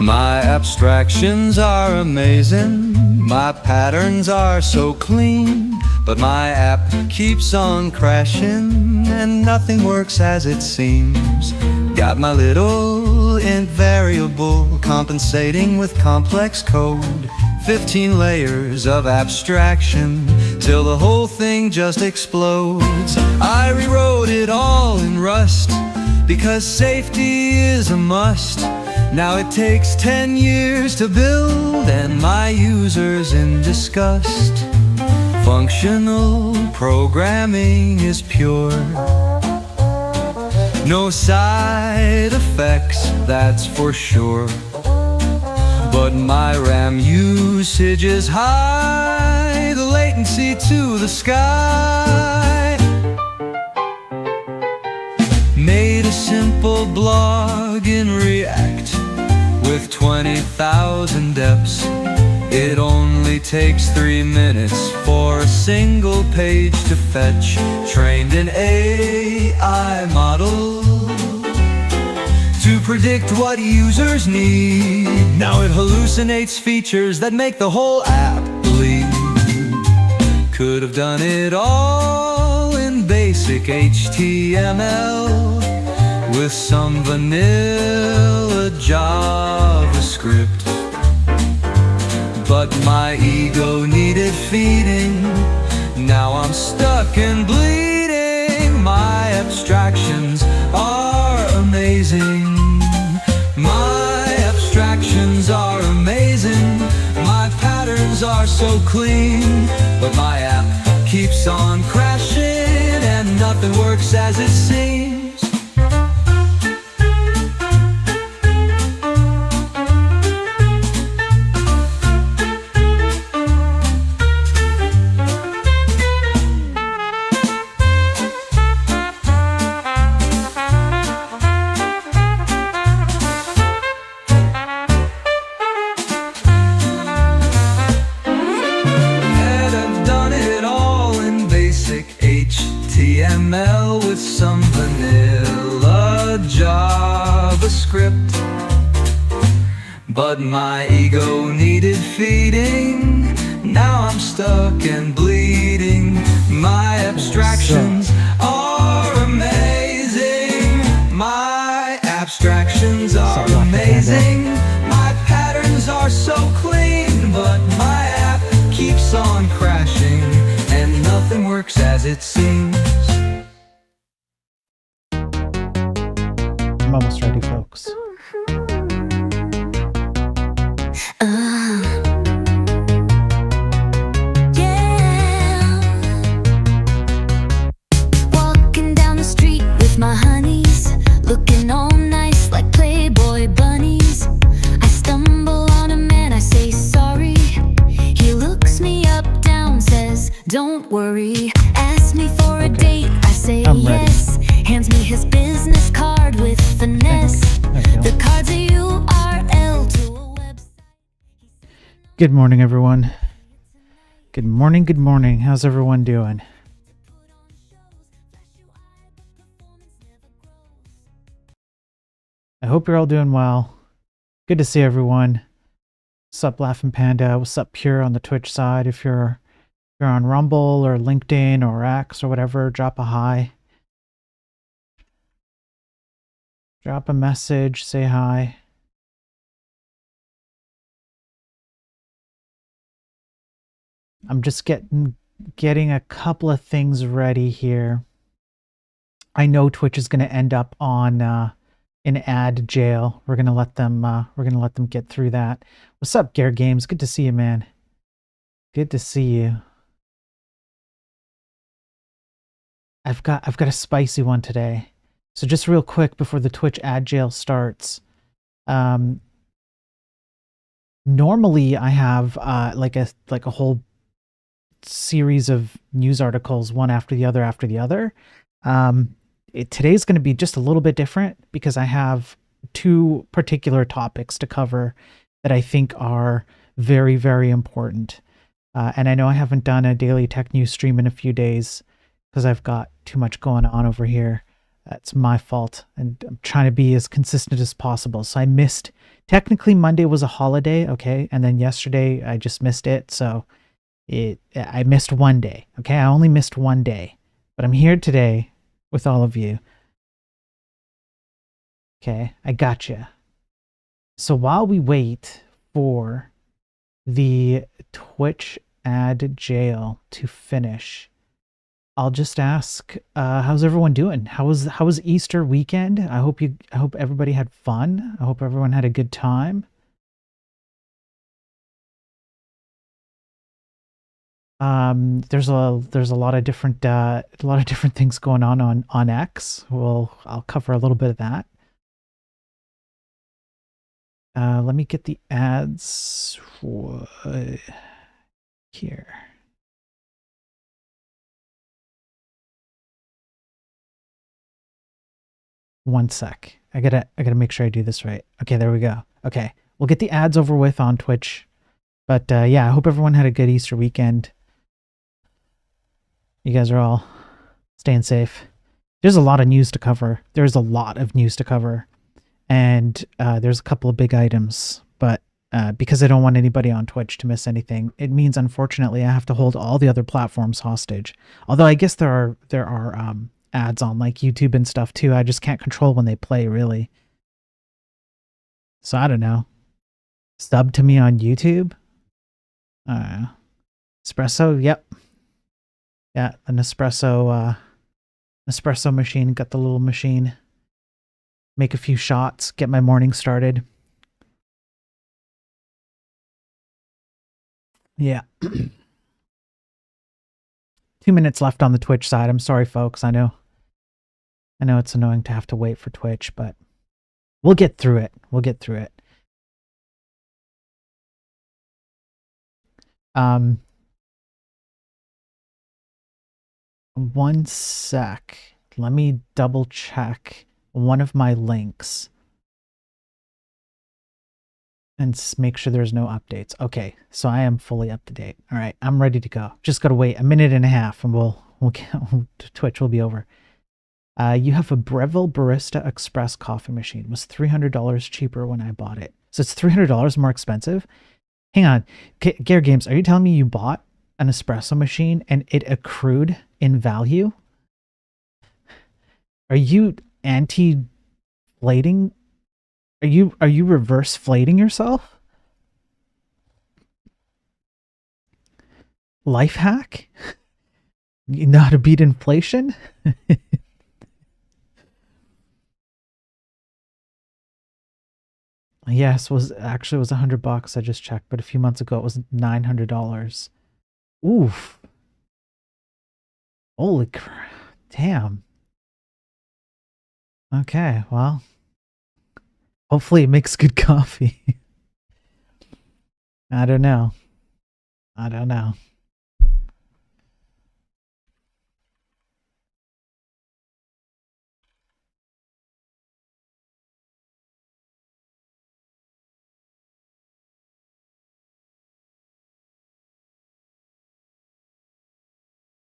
My abstractions are amazing, my patterns are so clean, but my app keeps on crashing and nothing works as it seems. Got my little int variable compensating with complex code, 15 layers of abstraction till the whole thing just explodes. I rewrote it all in Rust because safety is a must. Now it takes 10 years to build and my users in disgust. Functional programming is pure, no side effects, that's for sure. But my RAM usage is high, the latency to the sky. Made a simple blog in React with 20,000 deps. It only takes 3 minutes for a single page to fetch. Trained an AI model to predict what users need. Now it hallucinates features that make the whole app bleed. Could have done it all in basic HTML with some vanilla JavaScript. But my ego needed feeding, now I'm stuck and bleeding. My abstractions are amazing, my abstractions are amazing. My patterns are so clean, but my app keeps on crashing and nothing works as it seems. HTML with some vanilla JavaScript. But my ego needed feeding, now I'm stuck and bleeding. My abstractions are amazing, my abstractions are amazing. My patterns are so clean, but my app keeps on crashing and nothing works as it seems. I'm almost ready, folks. Yeah. Walking down the street with my honeys, looking all nice like Playboy bunnies. I stumble on a man, I say sorry. He looks me up, down, says don't worry. Asks me for a date, I say yes. Hands me his business card with finesse. The card's a URL to a website. Good morning, everyone. Good morning, good morning. How's everyone doing? I hope you're all doing well. Good to see everyone. What's up, Laughing Panda? What's up, Pure, on the Twitch side? If you're on Rumble or LinkedIn or X or whatever, drop a hi. Drop a message, say hi. I'm just getting a couple of things ready here. I know Twitch is going to end up on in ad jail. We're gonna let them get through that. What's up, Gare Games? Good to see you, man. Good to see you. I've got a spicy one today. So just real quick before the Twitch ad jail starts. Normally I have like a whole series of news articles, one after the other. Today's going to be just a little bit different because I have two particular topics to cover that I think are very, very important. And I know I haven't done a daily tech news stream in a few days because I've got too much going on over here. That's my fault, and I'm trying to be as consistent as possible. So I missed. Technically, Monday was a holiday, okay, and then yesterday I just missed it. So I missed one day, okay. I only missed one day, but I'm here today with all of you. Okay, I gotcha. So while we wait for the Twitch ad jail to finish, I'll just ask, how's everyone doing? How was Easter weekend? I hope everybody had fun. I hope everyone had a good time. There's a lot of different things going on X. I'll cover a little bit of that. Let me get the ads here. One sec. I gotta make sure I do this right. Okay, there we go. Okay, we'll get the ads over with on Twitch. But yeah, I hope everyone had a good Easter weekend. You guys are all staying safe. There's a lot of news to cover. There's a lot of news to cover. And there's a couple of big items. But because I don't want anybody on Twitch to miss anything, it means, unfortunately, I have to hold all the other platforms hostage. Although I guess there are ads on like YouTube and stuff too. I just can't control when they play, really. So I don't know. Sub to me on YouTube. Espresso, yep. Yeah, an espresso machine. Got the little machine. Make a few shots, get my morning started. Yeah. 2 minutes left on the Twitch side. I'm sorry, folks. I know it's annoying to have to wait for Twitch, but we'll get through it. We'll get through it. One sec. Let me double check one of my links and make sure there's no updates. Okay, so I am fully up to date. All right, I'm ready to go. Just got to wait a minute and a half and we'll Twitch will be over. You have a Breville Barista Express coffee machine. It was $300 cheaper when I bought it. So it's $300 more expensive? Hang on. Gare Games, are you telling me you bought an espresso machine and it accrued in value? Are you anti-flating? Are you reverse flating yourself? Life hack? You know how to beat inflation? Yes, was $100. I just checked, but a few months ago it was $900. Oof. Holy crap. Damn. Okay, well. Hopefully it makes good coffee. I don't know.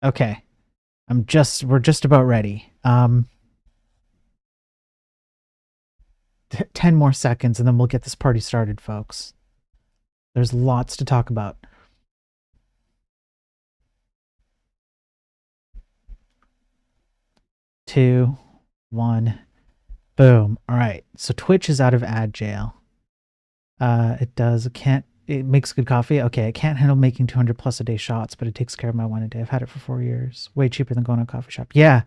Okay. We're just about ready. 10 more seconds and then we'll get this party started, folks. There's lots to talk about. Two, one, boom. All right. So Twitch is out of ad jail. It makes good coffee. Okay, I can't handle making 200 plus a day shots, but it takes care of my one a day. I've had it for 4 years. Way cheaper than going to a coffee shop. Yeah.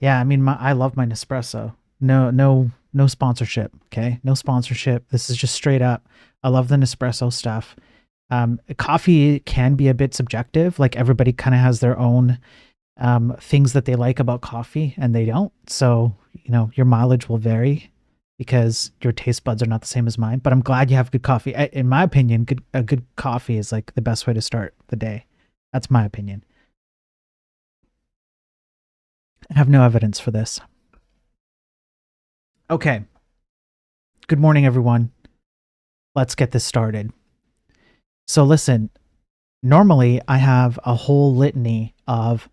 I mean, I love my Nespresso. No sponsorship. Okay, no sponsorship. This is just straight up. I love the Nespresso stuff. Coffee can be a bit subjective. Like everybody kind of has their own things that they like about coffee, and they don't. So your mileage will vary, because your taste buds are not the same as mine. But I'm glad you have good coffee. In my opinion, a good coffee is like the best way to start the day. That's my opinion. I have no evidence for this. Okay. Good morning, everyone. Let's get this started. So listen, normally I have a whole litany of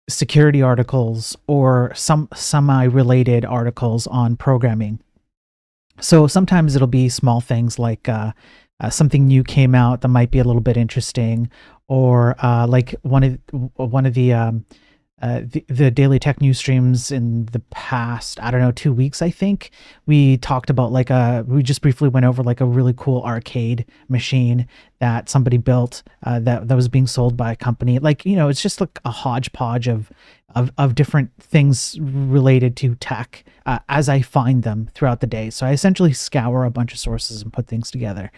security articles or some semi-related articles on programming. So sometimes it'll be small things like something new came out that might be a little bit interesting, or like one of the daily tech news streams in the past, I don't know, 2 weeks, I think, we talked about we just briefly went over like a really cool arcade machine that somebody built that was being sold by a company. Like, it's just like a hodgepodge of different things related to tech as I find them throughout the day. So I essentially scour a bunch of sources and put things together.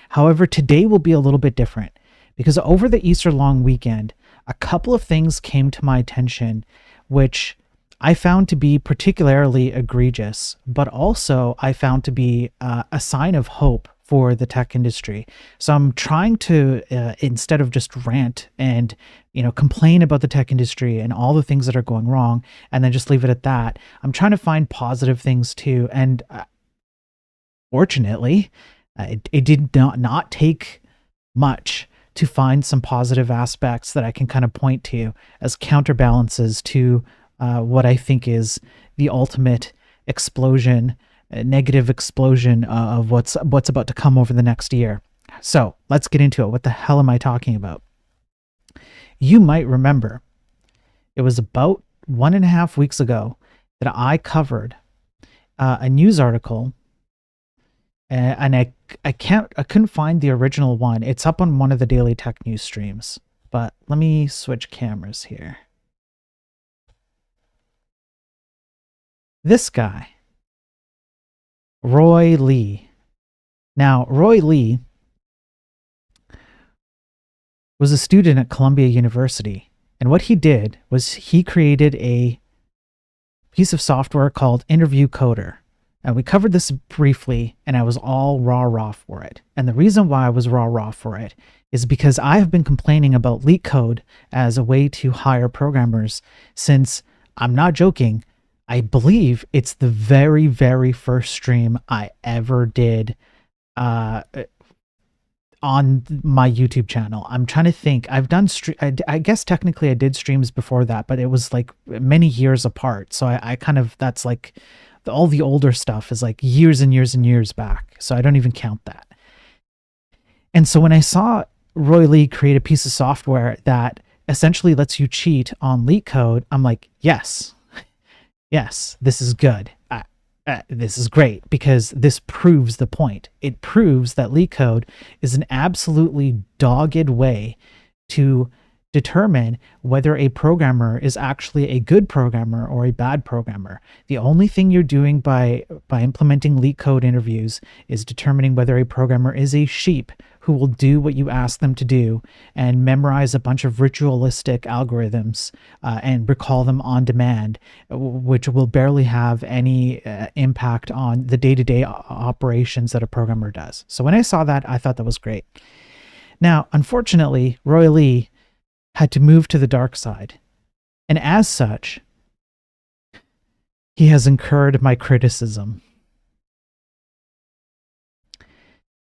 However, today will be a little bit different because over the Easter long weekend, a couple of things came to my attention, which I found to be particularly egregious, but also I found to be a sign of hope for the tech industry. So I'm trying to, instead of just rant and, complain about the tech industry and all the things that are going wrong, and then just leave it at that, I'm trying to find positive things too. And fortunately, it did not take much to find some positive aspects that I can kind of point to as counterbalances to what I think is the ultimate explosion, negative explosion of what's about to come over the next year. So let's get into it. What the hell am I talking about? You might remember it was about 1.5 weeks ago that I covered a news article, and I couldn't find the original one. It's up on one of the daily tech news streams, but let me switch cameras here. This guy, Roy Lee. Now, Roy Lee was a student at Columbia University, and what he did was he created a piece of software called Interview Coder. And we covered this briefly, and I was all rah-rah for it. And the reason why I was rah-rah for it is because I have been complaining about leak code as a way to hire programmers since, I'm not joking, I believe it's the very, very first stream I ever did on my YouTube channel. I'm trying to think. I've done, I guess technically I did streams before that, but it was like many years apart. So I kind of, that's like, all the older stuff is like years and years and years back. So I don't even count that. And so when I saw Roy Lee create a piece of software that essentially lets you cheat on leak code, I'm like, yes, this is good. This is great because this proves the point. It proves that leak code is an absolutely dogged way to determine whether a programmer is actually a good programmer or a bad programmer. The only thing you're doing by implementing leak code interviews is determining whether a programmer is a sheep who will do what you ask them to do and memorize a bunch of ritualistic algorithms and recall them on demand, which will barely have any impact on the day-to-day operations that a programmer does. So when I saw that, I thought that was great. Now, unfortunately, Roy Lee had to move to the dark side. And as such, he has incurred my criticism.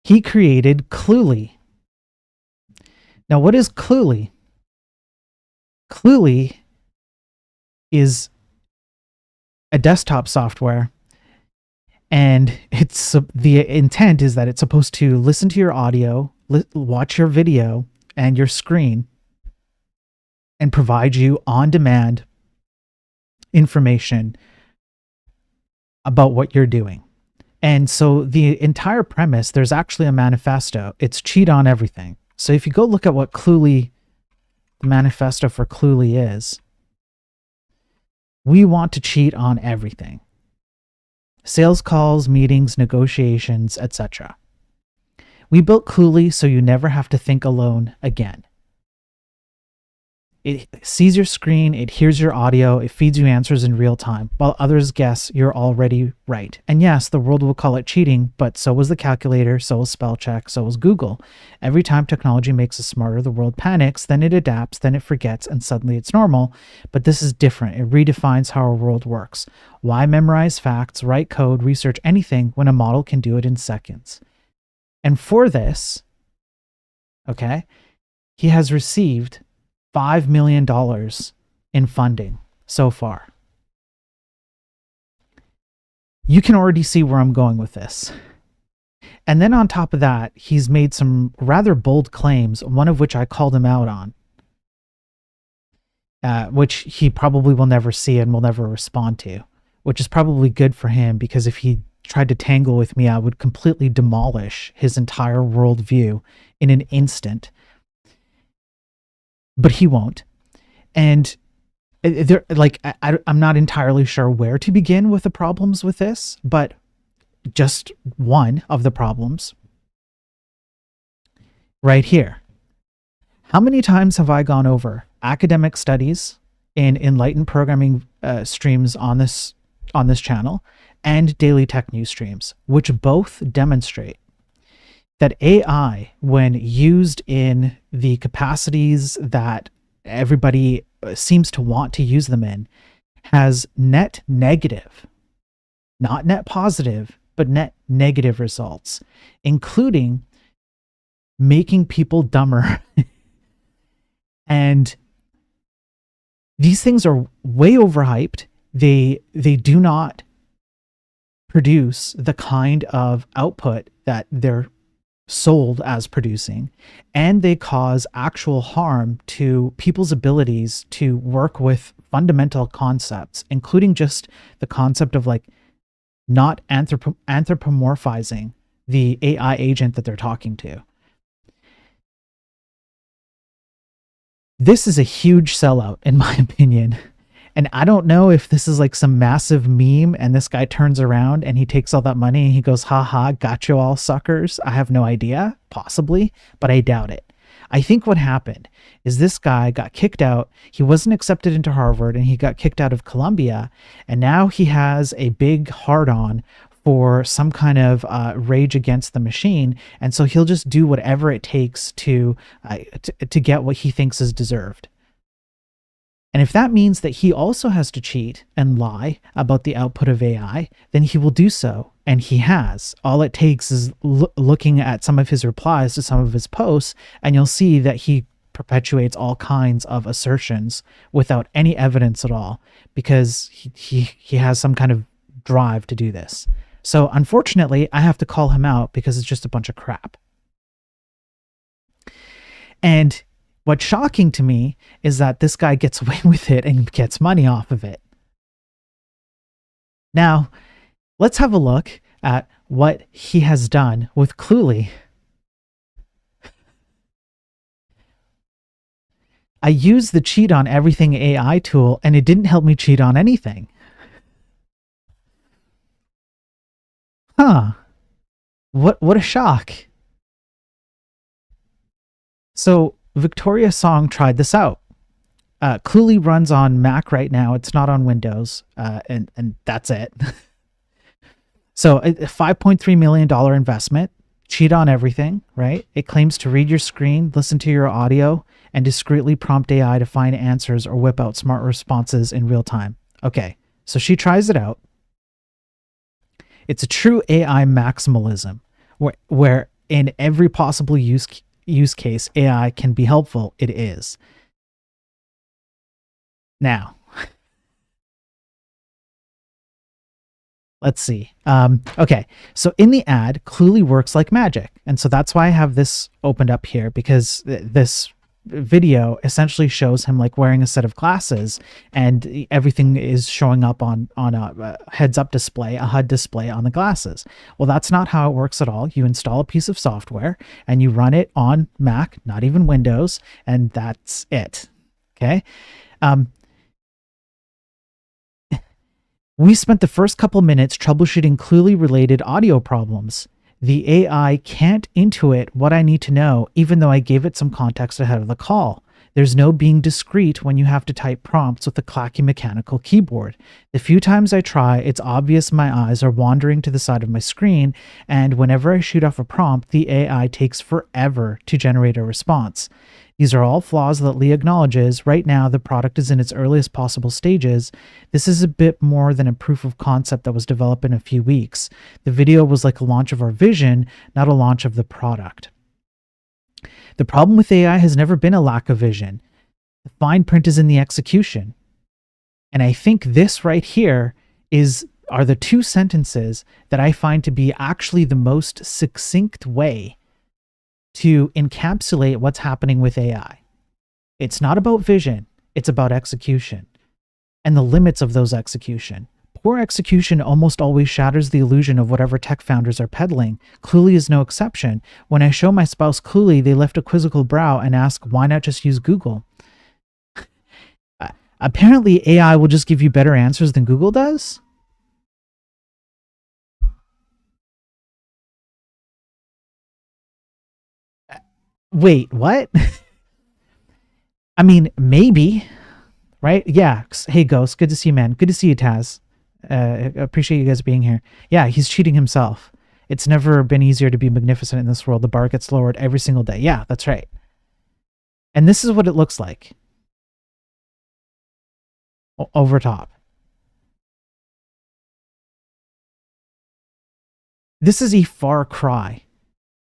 He created Cluely. Now, what is Cluely? Cluely is a desktop software, and the intent is that it's supposed to listen to your audio, watch your video and your screen, and provide you on-demand information about what you're doing. And so the entire premise, there's actually a manifesto. It's cheat on everything. So if you go look at what Cluely, the manifesto for Cluely is, we want to cheat on everything. Sales calls, meetings, negotiations, etc. We built Cluely so you never have to think alone again. It sees your screen, it hears your audio, it feeds you answers in real time, while others guess you're already right. And yes, the world will call it cheating, but so was the calculator, so was spell check, so was Google. Every time technology makes us smarter, the world panics, then it adapts, then it forgets, and suddenly it's normal. But this is different. It redefines how our world works. Why memorize facts, write code, research anything when a model can do it in seconds? And for this, okay, he has received $5 million in funding so far. You can already see where I'm going with this. And then on top of that, he's made some rather bold claims, one of which I called him out on, which he probably will never see and will never respond to, which is probably good for him, because if he tried to tangle with me, I would completely demolish his entire worldview in an instant. But he won't. And I'm not entirely sure where to begin with the problems with this, but just one of the problems right here. How many times have I gone over academic studies in enlightened programming streams on this channel and daily tech news streams, which both demonstrate that AI, when used in the capacities that everybody seems to want to use them in, has net negative, not net positive, but net negative results, including making people dumber. And these things are way overhyped. They do not produce the kind of output that they're sold as producing, and they cause actual harm to people's abilities to work with fundamental concepts, including just the concept of like not anthropomorphizing the AI agent that they're talking to. This is a huge sellout, in my opinion. And I don't know if this is like some massive meme and this guy turns around and he takes all that money and he goes, haha, got you all suckers. I have no idea, possibly, but I doubt it. I think what happened is this guy got kicked out. He wasn't accepted into Harvard and he got kicked out of Columbia. And now he has a big hard-on for some kind of rage against the machine. And so he'll just do whatever it takes to get what he thinks is deserved. And if that means that he also has to cheat and lie about the output of AI, then he will do so. And he has. All it takes is looking at some of his replies to some of his posts, and you'll see that he perpetuates all kinds of assertions without any evidence at all, because he has some kind of drive to do this. So unfortunately, I have to call him out because it's just a bunch of crap. And what's shocking to me is that this guy gets away with it and gets money off of it. Now, let's have a look at what he has done with Cluely. I used the cheat on everything AI tool and it didn't help me cheat on anything. Huh. What a shock. So Victoria Song tried this out. Cluely runs on Mac right now. It's not on Windows, and that's it. So a $5.3 million investment, cheat on everything, right? It claims to read your screen, listen to your audio, and discreetly prompt AI to find answers or whip out smart responses in real time. Okay, so she tries it out. It's a true AI maximalism, where in every possible use case AI can be helpful, it is. Now, let's see. Okay, so in the ad, Cluely works like magic. And so that's why I have this opened up here, because this video essentially shows him like wearing a set of glasses and everything is showing up on a heads-up display, a HUD display on the glasses. Well, that's not how it works at all. You install a piece of software and you run it on Mac, not even Windows, and that's it. Okay. We spent the first couple minutes troubleshooting Cluely related audio problems. The AI can't intuit what I need to know, even though I gave it some context ahead of the call. There's no being discreet when you have to type prompts with a clacky mechanical keyboard. The few times I try, it's obvious my eyes are wandering to the side of my screen, and whenever I shoot off a prompt, the AI takes forever to generate a response. These are all flaws that Lee acknowledges. Right now, the product is in its earliest possible stages. This is a bit more than a proof of concept that was developed in a few weeks. The video was like a launch of our vision, not a launch of the product. The problem with AI has never been a lack of vision. The fine print is in the execution. And I think this right here are the two sentences that I find to be actually the most succinct way to encapsulate what's happening with AI. It's not about vision, it's about execution and the limits of those execution. Poor execution almost always shatters the illusion of whatever tech founders are peddling. Cluely is no exception. When I show my spouse Cluely, they lift a quizzical brow and ask, why not just use Google? Apparently, AI will just give you better answers than Google does? Wait, what? I mean, maybe, right? Yeah. Hey, Ghost. Good to see you, man. Good to see you, Taz. Appreciate you guys being here. Yeah, he's cheating himself. It's never been easier to be magnificent in this world. The bar gets lowered every single day. Yeah, that's right. And this is what it looks like. Over top. This is a far cry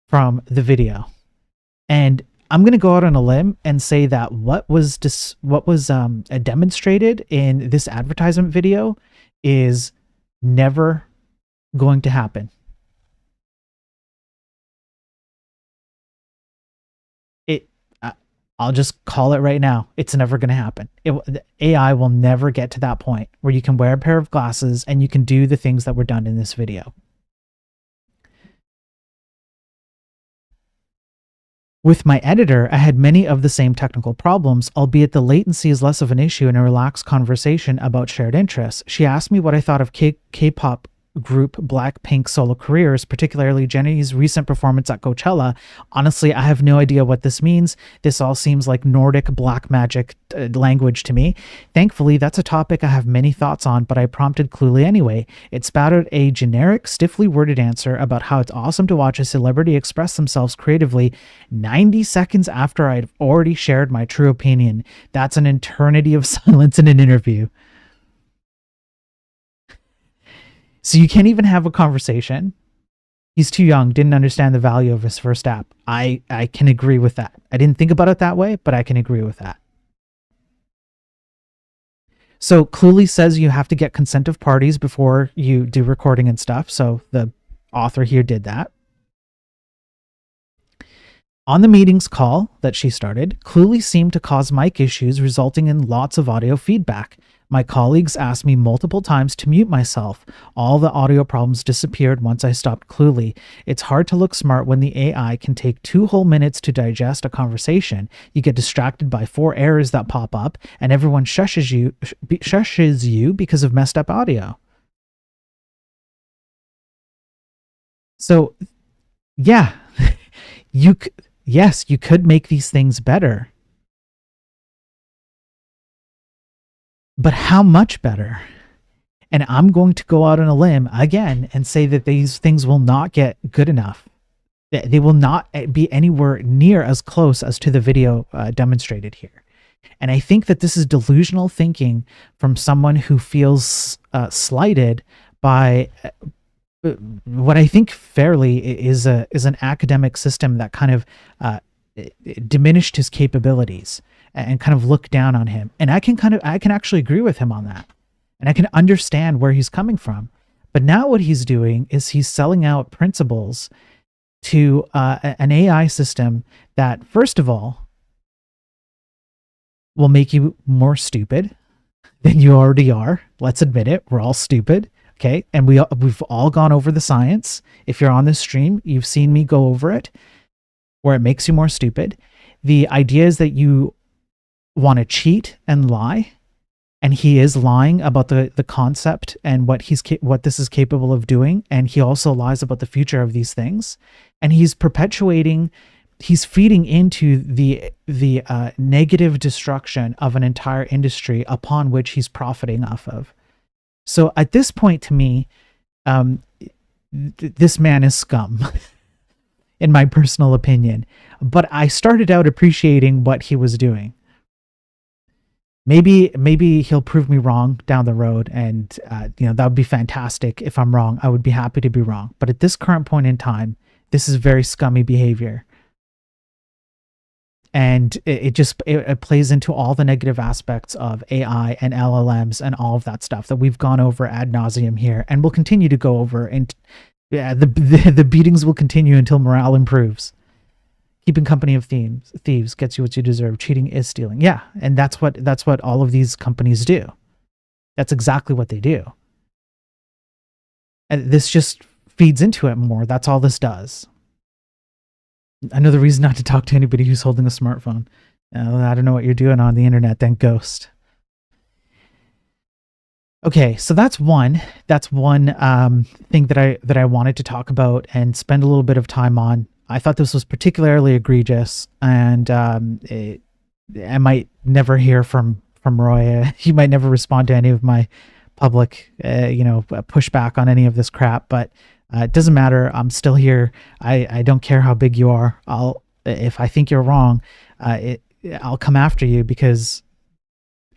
from the video. And I'm going to go out on a limb and say that what was demonstrated in this advertisement video is never going to happen. I'll just call it right now. It's never going to happen. AI will never get to that point where you can wear a pair of glasses and you can do the things that were done in this video. With my editor, I had many of the same technical problems, albeit the latency is less of an issue in a relaxed conversation about shared interests. She asked me what I thought of K-pop group Blackpink solo careers, particularly Jennie's recent performance at Coachella. Honestly, I have no idea what this means. This all seems like Nordic black magic language to me. Thankfully, that's a topic I have many thoughts on, but I prompted Cluely anyway. It spat out a generic, stiffly worded answer about how it's awesome to watch a celebrity express themselves creatively 90 seconds after I'd already shared my true opinion. That's an eternity of silence in an interview. So you can't even have a conversation. He's too young, didn't understand the value of his first app. I can agree with that. I didn't think about it that way, but I can agree with that. So Cluely says you have to get consent of parties before you do recording and stuff. So the author here did that. On the meetings call that she started, Cluely seemed to cause mic issues, resulting in lots of audio feedback. My colleagues asked me multiple times to mute myself. All the audio problems disappeared once I stopped Cluely. It's hard to look smart when the AI can take 2 whole minutes to digest a conversation. You get distracted by 4 errors that pop up, and everyone shushes you because of messed up audio. So, yeah, yes, you could make these things better. But how much better? And I'm going to go out on a limb again and say that these things will not get good enough. They will not be anywhere near as close as to the video demonstrated here. And I think that this is delusional thinking from someone who feels slighted by what I think fairly is an academic system that kind of diminished his capabilities and kind of look down on him. And I can actually agree with him on that. And I can understand where he's coming from. But now what he's doing is he's selling out principles to an AI system that, first of all, will make you more stupid than you already are. Let's admit it. We're all stupid. Okay. And we've all gone over the science. If you're on this stream, you've seen me go over it, where it makes you more stupid. The idea is that you want to cheat and lie, and he is lying about the concept and what this is capable of doing, and he also lies about the future of these things, and he's feeding into the negative destruction of an entire industry upon which he's profiting off of. So at this point, to me, this man is scum. In my personal opinion, but I started out appreciating what he was doing. Maybe he'll prove me wrong down the road, and that would be fantastic. If I'm wrong, I would be happy to be wrong. But at this current point in time, this is very scummy behavior. And it plays into all the negative aspects of AI and LLMs and all of that stuff that we've gone over ad nauseum here, and we'll continue to go over. And yeah, the beatings will continue until morale improves. Keeping company of thieves gets you what you deserve. Cheating is stealing. Yeah, and that's what all of these companies do. That's exactly what they do. And this just feeds into it more. That's all this does. Another reason not to talk to anybody who's holding a smartphone. I don't know what you're doing on the internet, then ghost. Okay, so that's one thing that I wanted to talk about and spend a little bit of time on. I thought this was particularly egregious, and I might never hear from Roy. He might never respond to any of my public, pushback on any of this crap, but it doesn't matter. I'm still here. I don't care how big you are. If I think you're wrong, I'll come after you because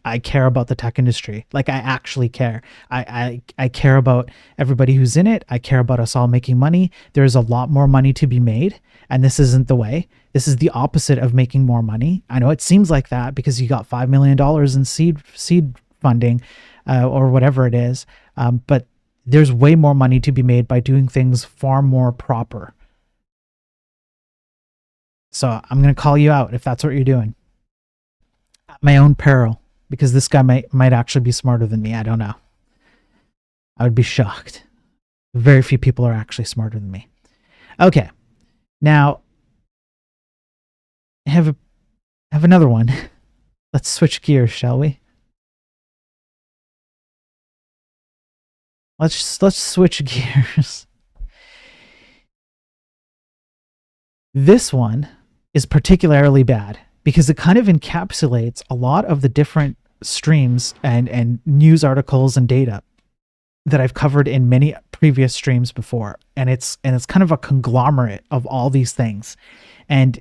I care about the tech industry. Like, I actually care. I care about everybody who's in it. I care about us all making money. There's a lot more money to be made, and this isn't the way. This is the opposite of making more money. I know it seems like that because you got $5 million in seed funding, or whatever it is, but there's way more money to be made by doing things far more proper. So I'm going to call you out if that's what you're doing. At my own peril, because this guy might actually be smarter than me. I don't know. I would be shocked. Very few people are actually smarter than me. Okay. Now, I have another one. Let's switch gears, shall we? Let's switch gears. This one is particularly bad because it kind of encapsulates a lot of the different streams and news articles and data that I've covered in many previous streams before. And it's kind of a conglomerate of all these things. And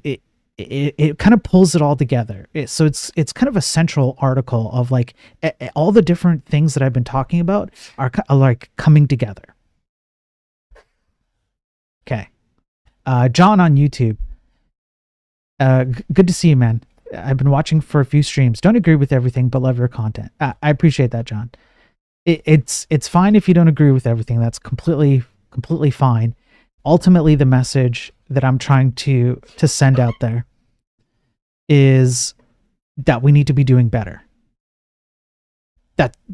it kind of pulls it all together. So it's kind of a central article of like all the different things that I've been talking about are like coming together. Okay. John on YouTube. Good to see you, man. I've been watching for a few streams. Don't agree with everything, but love your content. I appreciate that, John. It's fine if you don't agree with everything. That's completely fine. Ultimately, the message that I'm trying to send out there is that we need to be doing better.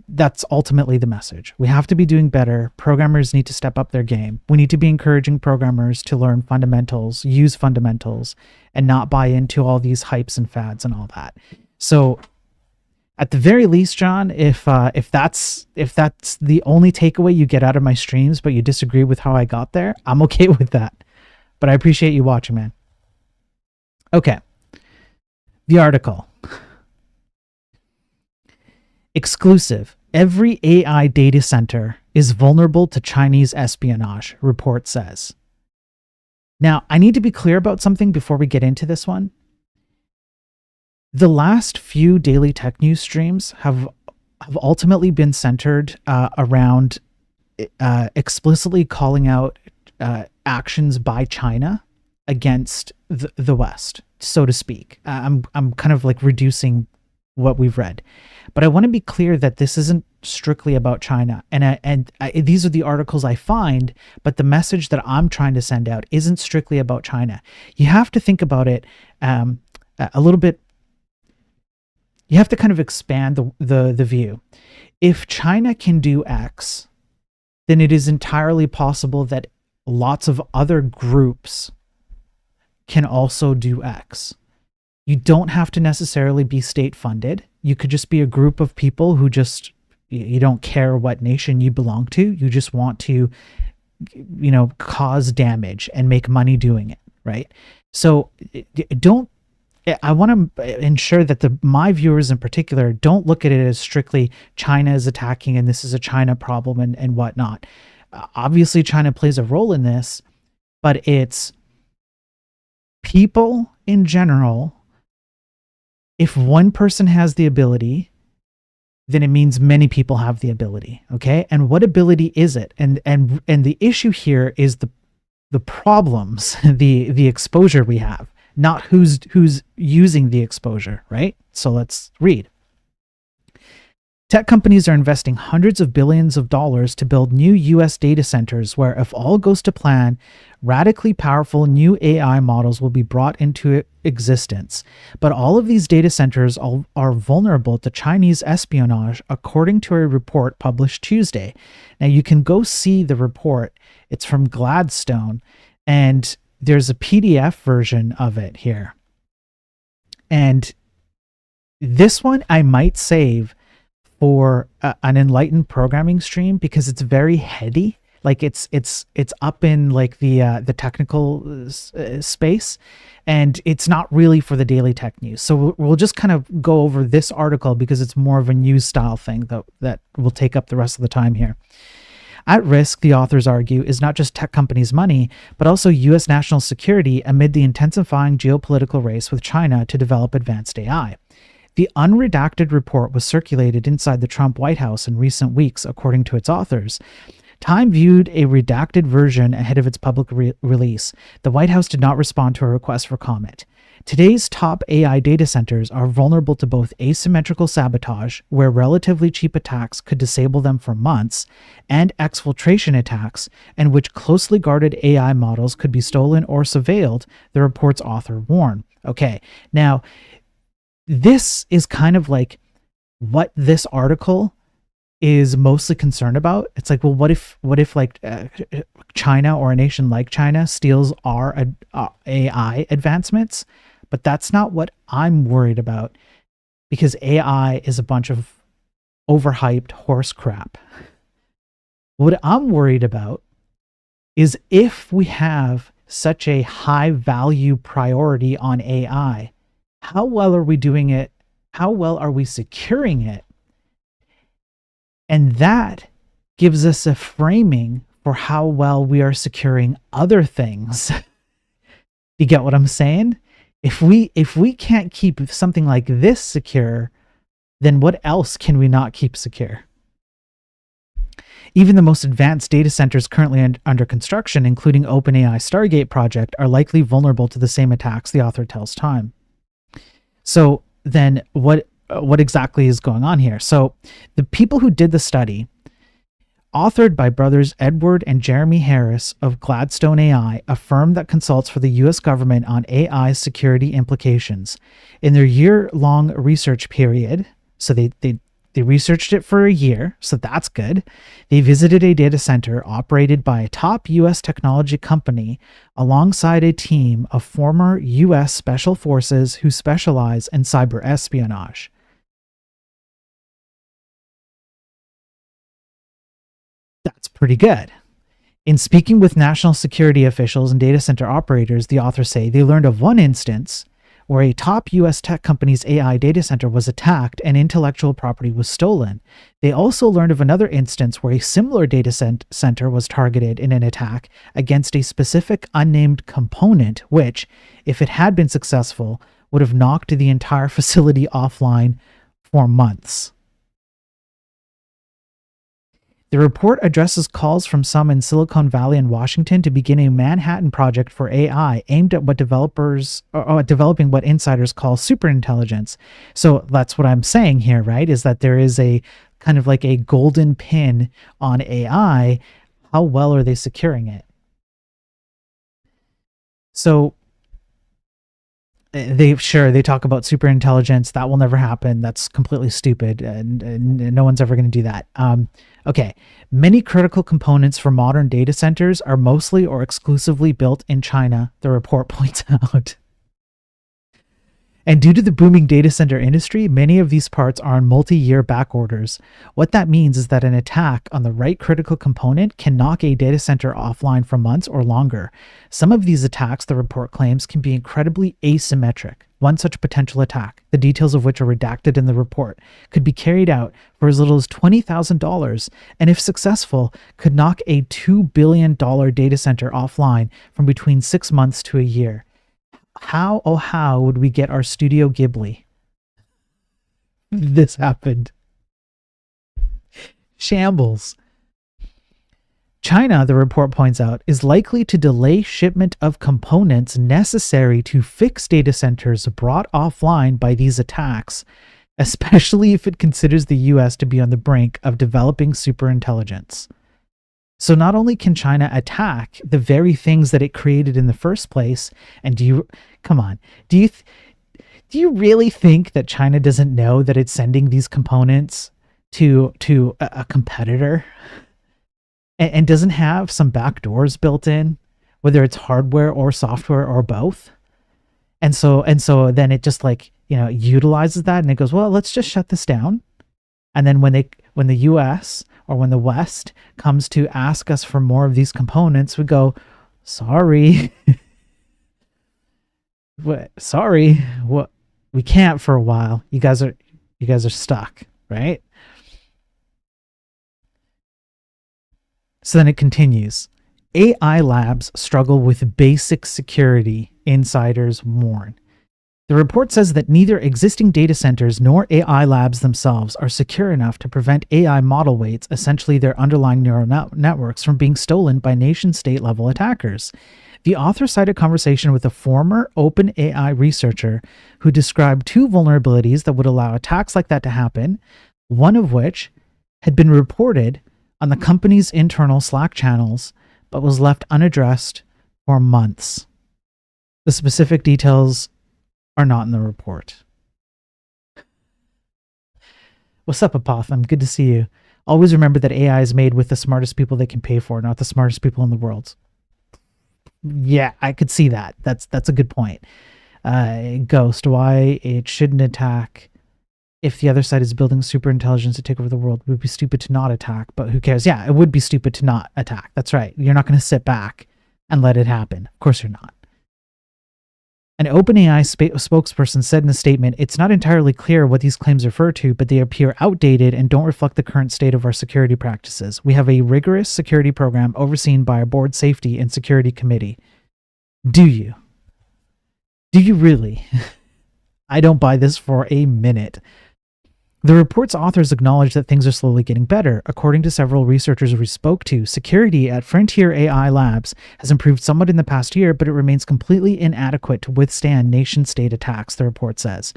That's ultimately the message. We have to be doing better. Programmers need to step up their game. We need to be encouraging programmers to learn fundamentals, use fundamentals, and not buy into all these hypes and fads and all that. So at the very least, John, if that's the only takeaway you get out of my streams, but you disagree with how I got there, I'm okay with that. But I appreciate you watching, man. Okay. The article. Exclusive. Every AI data center is vulnerable to Chinese espionage, report says. Now, I need to be clear about something before we get into this one. The last few daily tech news streams have ultimately been centered around explicitly calling out actions by China against the West, so to speak. I'm kind of like reducing what we've read, but I want to be clear that this isn't strictly about China. And these are the articles I find, but the message that I'm trying to send out isn't strictly about China. You have to think about it a little bit. You have to kind of expand the view. If China can do X, then it is entirely possible that lots of other groups can also do X. You don't have to necessarily be state funded. You could just be a group of people who just, you don't care what nation you belong to. You just want to, cause damage and make money doing it, right? So I want to ensure that my viewers in particular don't look at it as strictly China is attacking and this is a China problem and whatnot. Obviously, China plays a role in this, but it's people in general. If one person has the ability, then it means many people have the ability. Okay, and what ability is it? And the issue here is the problems, the exposure we have. not who's using the exposure, right? So let's read. Tech companies are investing hundreds of billions of dollars to build new US data centers where, if all goes to plan, radically powerful new AI models will be brought into existence. But all of these data centers are vulnerable to Chinese espionage, according to a report published Tuesday. Now, you can go see the report. It's from Gladstone, and there's a PDF version of it here. And this one I might save for an enlightened programming stream because it's very heady. Like it's up in like the technical space, and it's not really for the daily tech news. So we'll just kind of go over this article because it's more of a news style thing that will take up the rest of the time here. At risk, the authors argue, is not just tech companies' money, but also U.S. national security amid the intensifying geopolitical race with China to develop advanced AI. The unredacted report was circulated inside the Trump White House in recent weeks, according to its authors. Time viewed a redacted version ahead of its public release. The White House did not respond to a request for comment. Today's top AI data centers are vulnerable to both asymmetrical sabotage, where relatively cheap attacks could disable them for months, and exfiltration attacks, in which closely guarded AI models could be stolen or surveilled, the report's author warned. Okay, now, this is kind of like what this article is mostly concerned about. It's like, well, what if like China or a nation like China steals our AI advancements? But that's not what I'm worried about, because AI is a bunch of overhyped horse crap. What I'm worried about is if we have such a high value priority on AI, how well are we doing it? How well are we securing it? And that gives us a framing for how well we are securing other things. You get what I'm saying? If we can't keep something like this secure, then what else can we not keep secure? Even the most advanced data centers currently under construction, including OpenAI Stargate project, are likely vulnerable to the same attacks, the author tells Time. So then what exactly is going on here? So the people who did the study, authored by brothers Edward and Jeremy Harris of Gladstone AI, a firm that consults for the U.S. government on AI security implications. In their year-long research period, so they researched it for a year, so that's good. They visited a data center operated by a top U.S. technology company alongside a team of former U.S. Special Forces who specialize in cyber espionage. That's pretty good. In speaking with national security officials and data center operators, the authors say they learned of one instance where a top U.S. tech company's AI data center was attacked and intellectual property was stolen. They also learned of another instance where a similar data center was targeted in an attack against a specific unnamed component, which, if it had been successful, would have knocked the entire facility offline for months. The report addresses calls from some in Silicon Valley and Washington to begin a Manhattan project for AI aimed at developing what insiders call superintelligence. So that's what I'm saying here, right? Is that there is a kind of like a golden pin on AI. How well are they securing it? So they talk about superintelligence. That will never happen. That's completely stupid, and no one's ever going to do that. Okay, many critical components for modern data centers are mostly or exclusively built in China, the report points out. And due to the booming data center industry, many of these parts are on multi-year back orders. What that means is that an attack on the right critical component can knock a data center offline for months or longer. Some of these attacks, the report claims, can be incredibly asymmetric. One such potential attack, the details of which are redacted in the report, could be carried out for as little as $20,000, and if successful, could knock a $2 billion data center offline from between 6 months to a year. How, oh how, would we get our Studio Ghibli? This happened. Shambles. China, the report points out, is likely to delay shipment of components necessary to fix data centers brought offline by these attacks, especially if it considers the US to be on the brink of developing superintelligence. So not only can China attack the very things that it created in the first place, and do you really think that China doesn't know that it's sending these components to a competitor and doesn't have some backdoors built in, whether it's hardware or software or both? And so then it just utilizes that, and it goes, well, let's just shut this down. And then when the US or when the West comes to ask us for more of these components, we go, sorry. Sorry. What? We can't for a while. You guys are stuck, right? So then it continues. AI labs struggle with basic security, insiders warn. The report says that neither existing data centers nor AI labs themselves are secure enough to prevent AI model weights, essentially their underlying neural networks, from being stolen by nation-state level attackers. The author cited a conversation with a former OpenAI researcher who described two vulnerabilities that would allow attacks like that to happen, one of which had been reported on the company's internal Slack channels, but was left unaddressed for months. The specific details are not in the report. What's up, Apotham? Good to see you. Always remember that AI is made with the smartest people they can pay for, not the smartest people in the world. Yeah, I could see that. That's a good point. Ghost, why it shouldn't attack if the other side is building super intelligence to take over the world. It would be stupid to not attack, but who cares? Yeah, it would be stupid to not attack. That's right. You're not going to sit back and let it happen. Of course you're not. An OpenAI spokesperson said in a statement, "It's not entirely clear what these claims refer to, but they appear outdated and don't reflect the current state of our security practices. We have a rigorous security program overseen by our board safety and security committee." Do you? Do you really? I don't buy this for a minute. The report's authors acknowledge that things are slowly getting better. According to several researchers we spoke to, security at Frontier AI Labs has improved somewhat in the past year, but it remains completely inadequate to withstand nation-state attacks, the report says.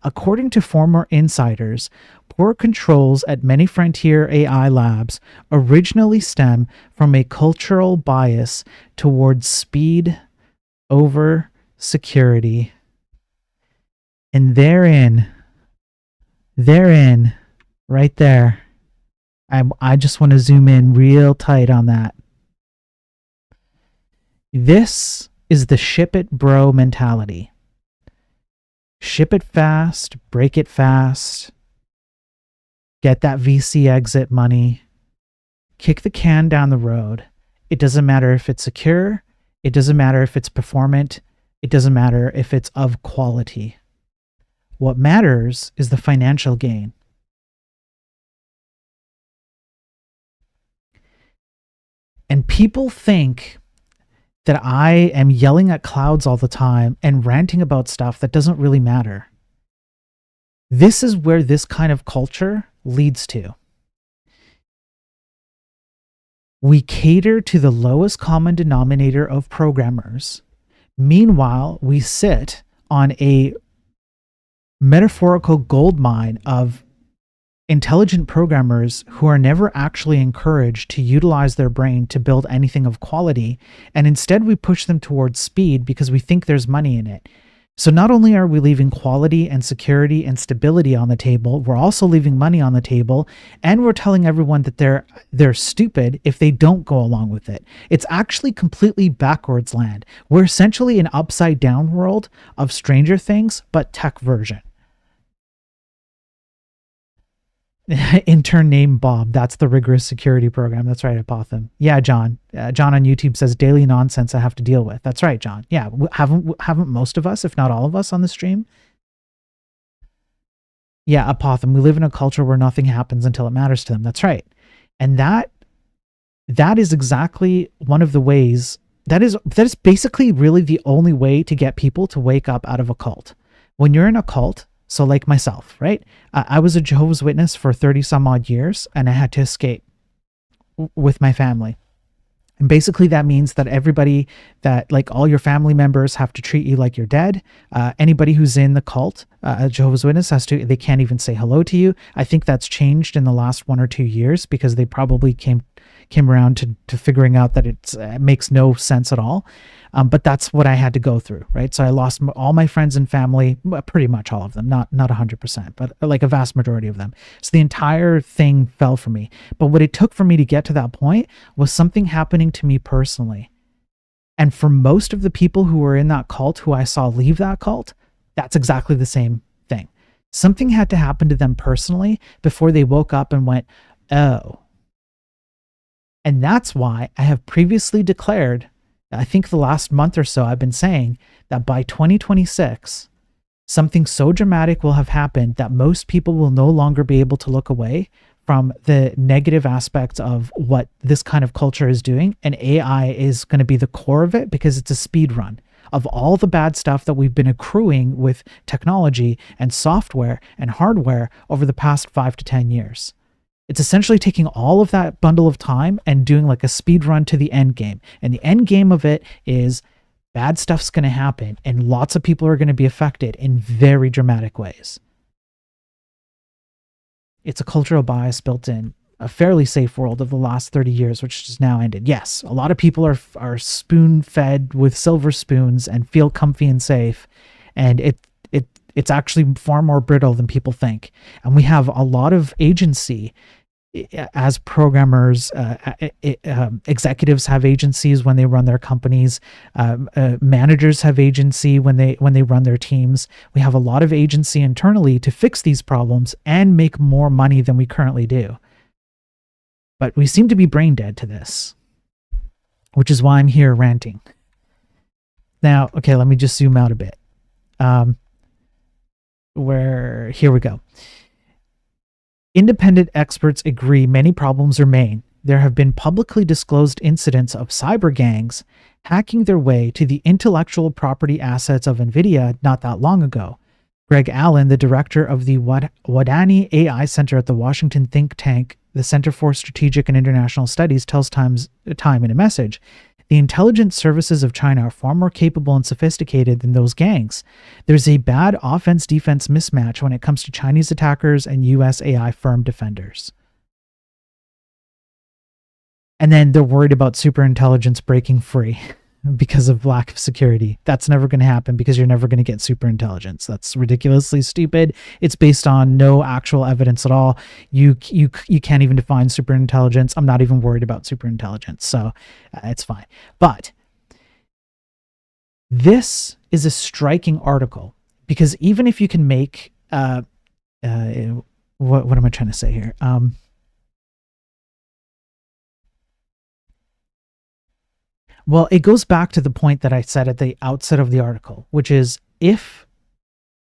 According to former insiders, poor controls at many Frontier AI Labs originally stem from a cultural bias towards speed over security. And therein, right there, I just want to zoom in real tight on that. This is the ship it bro mentality. Ship it fast, break it fast, get that VC exit money, kick the can down the road. It doesn't matter if it's secure, it doesn't matter if it's performant, it doesn't matter if it's of quality. What matters is the financial gain. And people think that I am yelling at clouds all the time and ranting about stuff that doesn't really matter. This is where this kind of culture leads to. We cater to the lowest common denominator of programmers. Meanwhile, we sit on a metaphorical goldmine of intelligent programmers who are never actually encouraged to utilize their brain to build anything of quality, and instead we push them towards speed because we think there's money in it. So not only are we leaving quality and security and stability on the table, we're also leaving money on the table, and we're telling everyone that they're stupid if they don't go along with it. It's actually completely backwards land. We're essentially an upside down world of Stranger Things, but tech version. Intern named Bob. That's the rigorous security program. That's right, Apotham. Yeah, John. John on YouTube says daily nonsense I have to deal with. That's right, John. Yeah, haven't most of us, if not all of us, on the stream? Yeah, Apotham. We live in a culture where nothing happens until it matters to them. That's right, and that is exactly one of the ways. That is basically really the only way to get people to wake up out of a cult. When you're in a cult. So like myself, right? I was a Jehovah's Witness for 30 some odd years, and I had to escape with my family. And basically that means that everybody, that like all your family members have to treat you like you're dead. Anybody who's in the cult, Jehovah's Witness, they can't even say hello to you. I think that's changed in the last 1 or 2 years because they probably came around to figuring out that it makes no sense at all. But that's what I had to go through, right? So I lost all my friends and family, pretty much all of them, not 100%, but like a vast majority of them. So the entire thing fell for me. But what it took for me to get to that point was something happening to me personally. And for most of the people who were in that cult, who I saw leave that cult, that's exactly the same thing. Something had to happen to them personally before they woke up and went, oh. And that's why I have previously declared, I think the last month or so, I've been saying that by 2026, something so dramatic will have happened that most people will no longer be able to look away from the negative aspects of what this kind of culture is doing. And AI is going to be the core of it because it's a speed run of all the bad stuff that we've been accruing with technology and software and hardware over the past 5 to 10 years. It's essentially taking all of that bundle of time and doing like a speed run to the end game. And the end game of it is bad stuff's going to happen and lots of people are going to be affected in very dramatic ways. It's a cultural bias built in a fairly safe world of the last 30 years, which has now ended. Yes, a lot of people are spoon-fed with silver spoons and feel comfy and safe. And it's actually far more brittle than people think. And we have a lot of agency as programmers. Executives have agencies when they run their companies. Managers have agency when they run their teams. We have a lot of agency internally to fix these problems and make more money than we currently do. But we seem to be brain dead to this, which is why I'm here ranting. Now, okay, let me just zoom out a bit. Here we go. Independent experts agree many problems remain. There have been publicly disclosed incidents of cyber gangs hacking their way to the intellectual property assets of NVIDIA not that long ago. Greg Allen, the director of the Wadani AI Center at the Washington think tank, the Center for Strategic and International Studies, tells Time in a message, the intelligence services of China are far more capable and sophisticated than those gangs. There's a bad offense-defense mismatch when it comes to Chinese attackers and US AI firm defenders. And then they're worried about superintelligence breaking free because of lack of security. That's never going to happen because you're never going to get superintelligence. That's ridiculously stupid. It's based on no actual evidence at all. You can't even define superintelligence. I'm not even worried about superintelligence, so it's fine. But this is a striking article because even if you can make what am I trying to say here? Well, it goes back to the point that I said at the outset of the article, which is if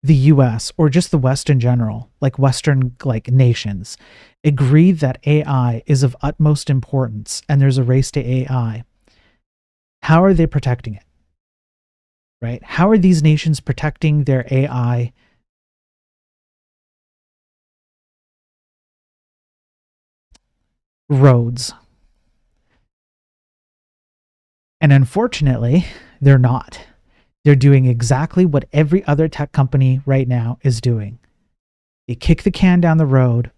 the US or just the West in general, like Western nations, agree that AI is of utmost importance and there's a race to AI, how are they protecting it? Right? How are these nations protecting their AI? Roads. And unfortunately, they're not. They're doing exactly what every other tech company right now is doing. They kick the can down the road.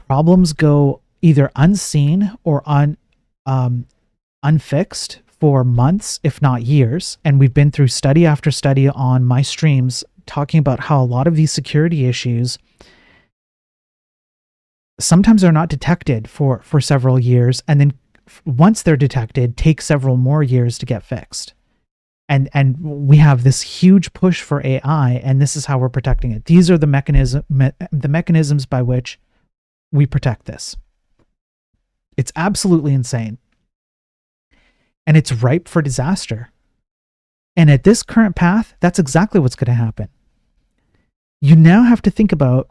Problems go either unseen or unfixed for months, if not years. And we've been through study after study on my streams talking about how a lot of these security issues sometimes are not detected for several years, and then once they're detected, take several more years to get fixed. And we have this huge push for AI, and this is how we're protecting it. These are the mechanisms by which we protect this. It's absolutely insane. And it's ripe for disaster. And at this current path, that's exactly what's going to happen. You now have to think about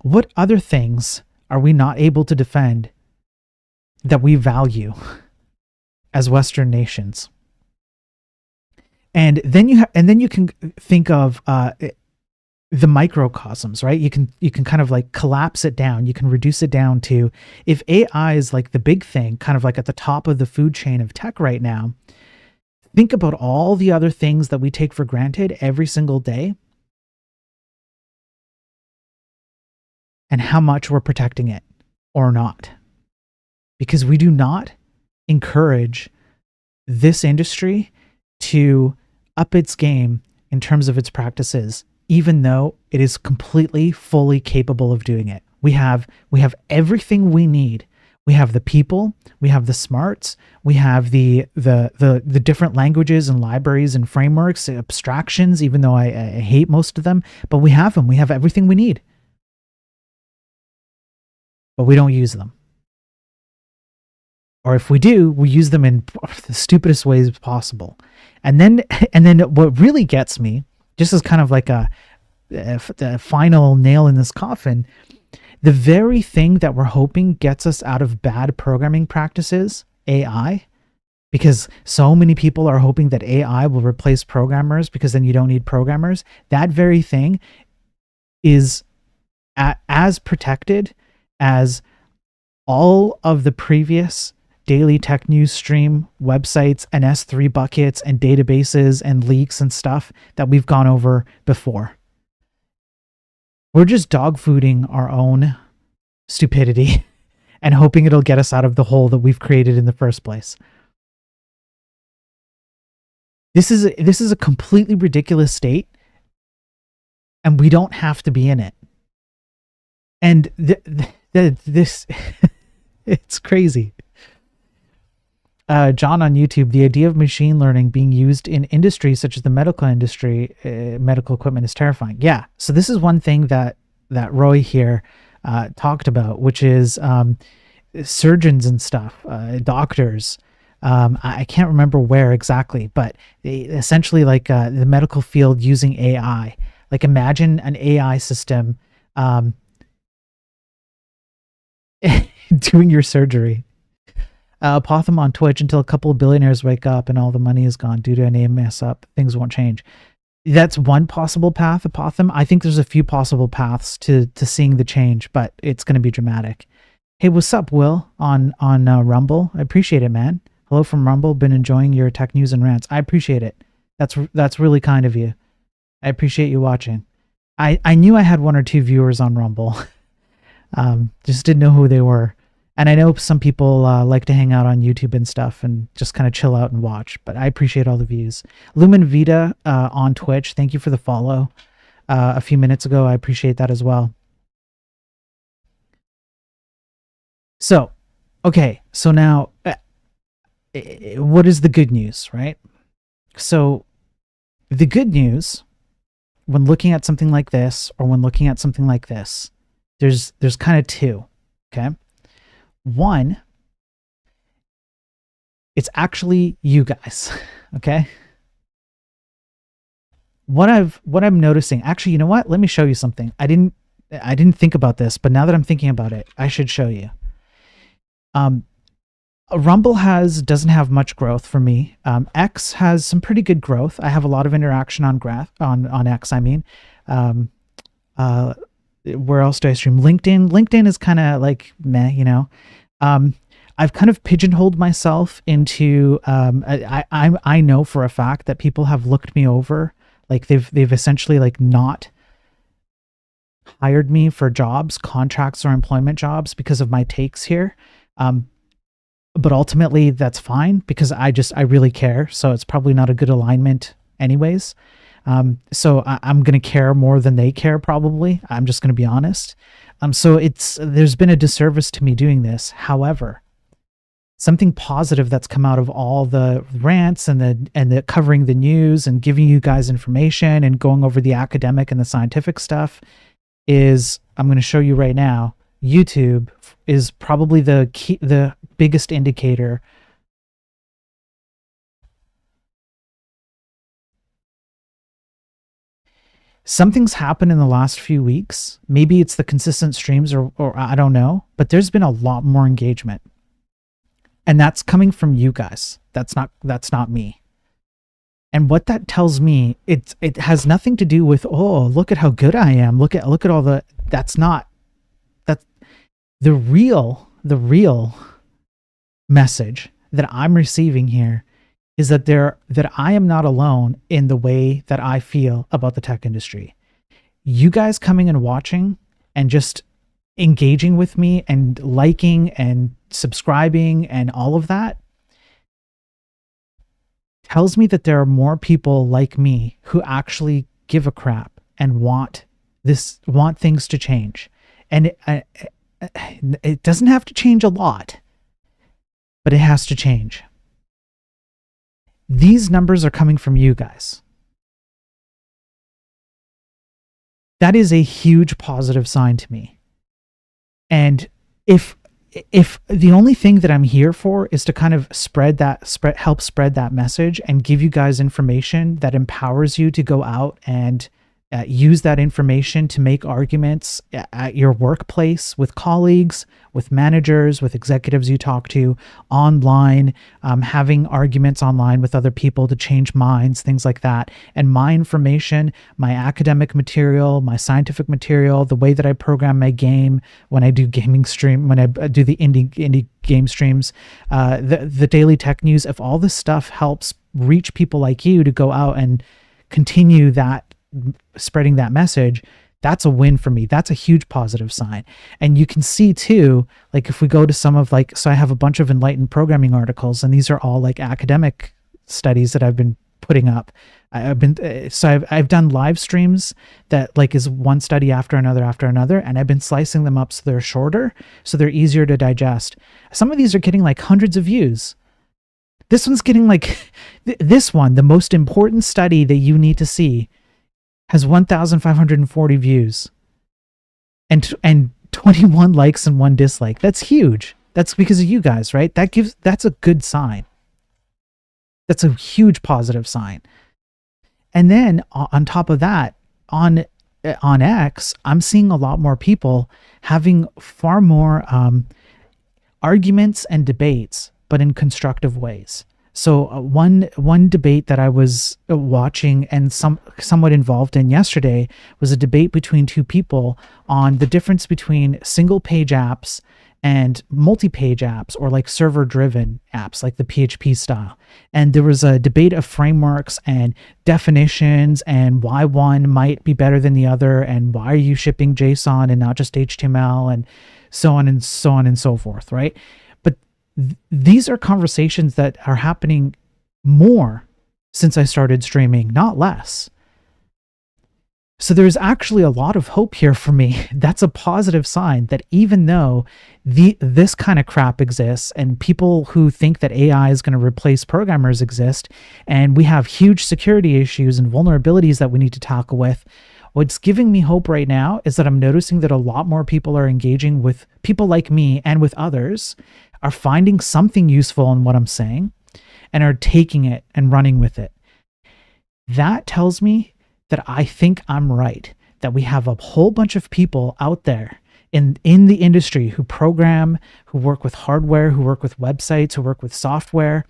what other things are we not able to defend that we value as Western nations. And then you can think of the microcosms, right? You can kind of like collapse it down. You can reduce it down to, if AI is like the big thing, kind of like at the top of the food chain of tech right now, think about all the other things that we take for granted every single day and how much we're protecting it or not. Because we do not encourage this industry to up its game in terms of its practices, even though it is completely, fully capable of doing it. We have everything we need. We have the people, we have the smarts, we have the different languages and libraries and frameworks, abstractions, even though I hate most of them, but we have them. We have everything we need. But we don't use them. Or if we do, we use them in the stupidest ways possible. And then what really gets me, just as kind of like a final nail in this coffin, the very thing that we're hoping gets us out of bad programming practices, AI, because so many people are hoping that AI will replace programmers because then you don't need programmers. That very thing is as protected as all of the previous daily tech news stream websites and S3 buckets and databases and leaks and stuff that we've gone over before. We're just dogfooding our own stupidity and hoping it'll get us out of the hole that we've created in the first place. This is a completely ridiculous state, and we don't have to be in it. And this, it's crazy. John on YouTube, the idea of machine learning being used in industries such as the medical industry, medical equipment, is terrifying. Yeah. So this is one thing that Roy here talked about, which is surgeons and stuff, doctors. I can't remember where exactly, but essentially like the medical field using AI. Like imagine an AI system doing your surgery. Potham on Twitch, until a couple of billionaires wake up and all the money is gone due to an AI mess up, things won't change. That's one possible path, Potham. I think there's a few possible paths to seeing the change, but it's going to be dramatic. Hey, what's up, Will, on Rumble? I appreciate it, man. Hello from Rumble. Been enjoying your tech news and rants. I appreciate it. That's really kind of you. I appreciate you watching. I knew I had one or two viewers on Rumble. Just didn't know who they were. And I know some people like to hang out on YouTube and stuff and just kind of chill out and watch, but I appreciate all the views. Lumen Vita on Twitch, thank you for the follow a few minutes ago. I appreciate that as well. So, okay, so now what is the good news, right? So the good news when looking at something like this or when looking at something like this, there's kind of two, okay? One, it's actually you guys, okay? What I'm noticing, actually, you know what? Let me show you something. I didn't think about this, but now that I'm thinking about it, I should show you. Rumble doesn't have much growth for me. X has some pretty good growth. I have a lot of interaction on X. I mean, where else do I stream? LinkedIn is kind of like meh, you know. I've kind of pigeonholed myself into I know for a fact that people have looked me over, like they've essentially like not hired me for jobs, contracts, or employment jobs because of my takes here. But ultimately that's fine because I really care, so it's probably not a good alignment anyways. So I'm going to care more than they care, probably. I'm just going to be honest. So there's been a disservice to me doing this. However, something positive that's come out of all the rants and the covering the news and giving you guys information and going over the academic and the scientific stuff is, I'm going to show you right now, YouTube is probably the biggest indicator. Something's happened in the last few weeks. Maybe it's the consistent streams or I don't know, but there's been a lot more engagement. And that's coming from you guys. That's not me. And what that tells me, it has nothing to do with, oh, look at how good I am. Look at all the, that's the real message that I'm receiving here is that I am not alone in the way that I feel about the tech industry. You guys coming and watching and just engaging with me and liking and subscribing and all of that tells me that there are more people like me who actually give a crap and want things to change. And it doesn't have to change a lot, but it has to change. These numbers are coming from you guys. That is a huge positive sign to me. And if the only thing that I'm here for is to kind of help spread that message and give you guys information that empowers you to go out and use that information to make arguments at your workplace with colleagues, with managers, with executives you talk to online, having arguments online with other people to change minds, things like that. And my information, my academic material, my scientific material, the way that I program my game when I do gaming stream, when I do the indie game streams, the daily tech news, if all this stuff helps reach people like you to go out and continue that, spreading that message, that's a win for me. That's a huge positive sign. And you can see too, like if we go to some of so I have a bunch of enlightened programming articles, and these are all like academic studies that I've been putting up. I've done live streams that like is one study after another, and I've been slicing them up so they're shorter, so they're easier to digest. Some of these are getting like hundreds of views. This one's getting like, this one, the most important study that you need to see, has 1,540 views and 21 likes and 1 dislike. That's huge. That's because of you guys, right? That's a good sign. That's a huge positive sign. And then on top of that, on X, I'm seeing a lot more people having far more arguments and debates, but in constructive ways. So one debate that I was watching and somewhat involved in yesterday was a debate between two people on the difference between single page apps and multi-page apps, or like server-driven apps, like the PHP style. And there was a debate of frameworks and definitions and why one might be better than the other, and why are you shipping JSON and not just HTML, and so on and so on and so forth, right? But these are conversations that are happening more since I started streaming, not less. So there's actually a lot of hope here for me. That's a positive sign that even though this kind of crap exists, and people who think that AI is going to replace programmers exist, and we have huge security issues and vulnerabilities that we need to tackle with, what's giving me hope right now is that I'm noticing that a lot more people are engaging with people like me, and with others, are finding something useful in what I'm saying and are taking it and running with it. That tells me that I think I'm right, that we have a whole bunch of people out there in the industry who program, who work with hardware, who work with websites, who work with software,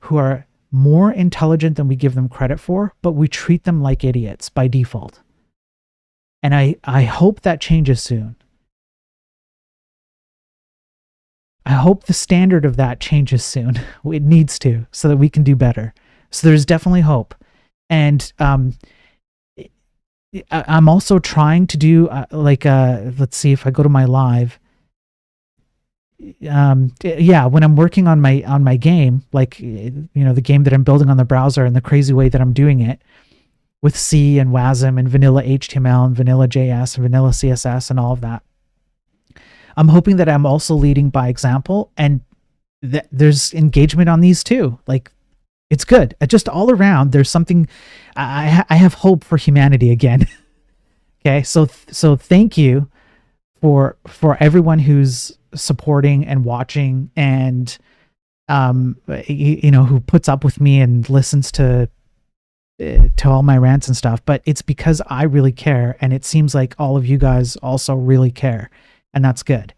who are more intelligent than we give them credit for, but we treat them like idiots by default. And I hope that changes soon. I hope the standard of that changes soon. It needs to, so that we can do better. So there's definitely hope. And I'm also trying to do let's see if I go to my live. Yeah, when I'm working on my game, like, you know, the game that I'm building on the browser, and the crazy way that I'm doing it with C and WASM and vanilla HTML and vanilla JS and vanilla CSS and all of that. I'm hoping that I'm also leading by example, and there's engagement on these too. Like, it's good. Just all around, there's something. I have hope for humanity again. Okay, so thank you for everyone who's supporting and watching, and you know, who puts up with me and listens to all my rants and stuff. But it's because I really care, and it seems like all of you guys also really care, and that's good.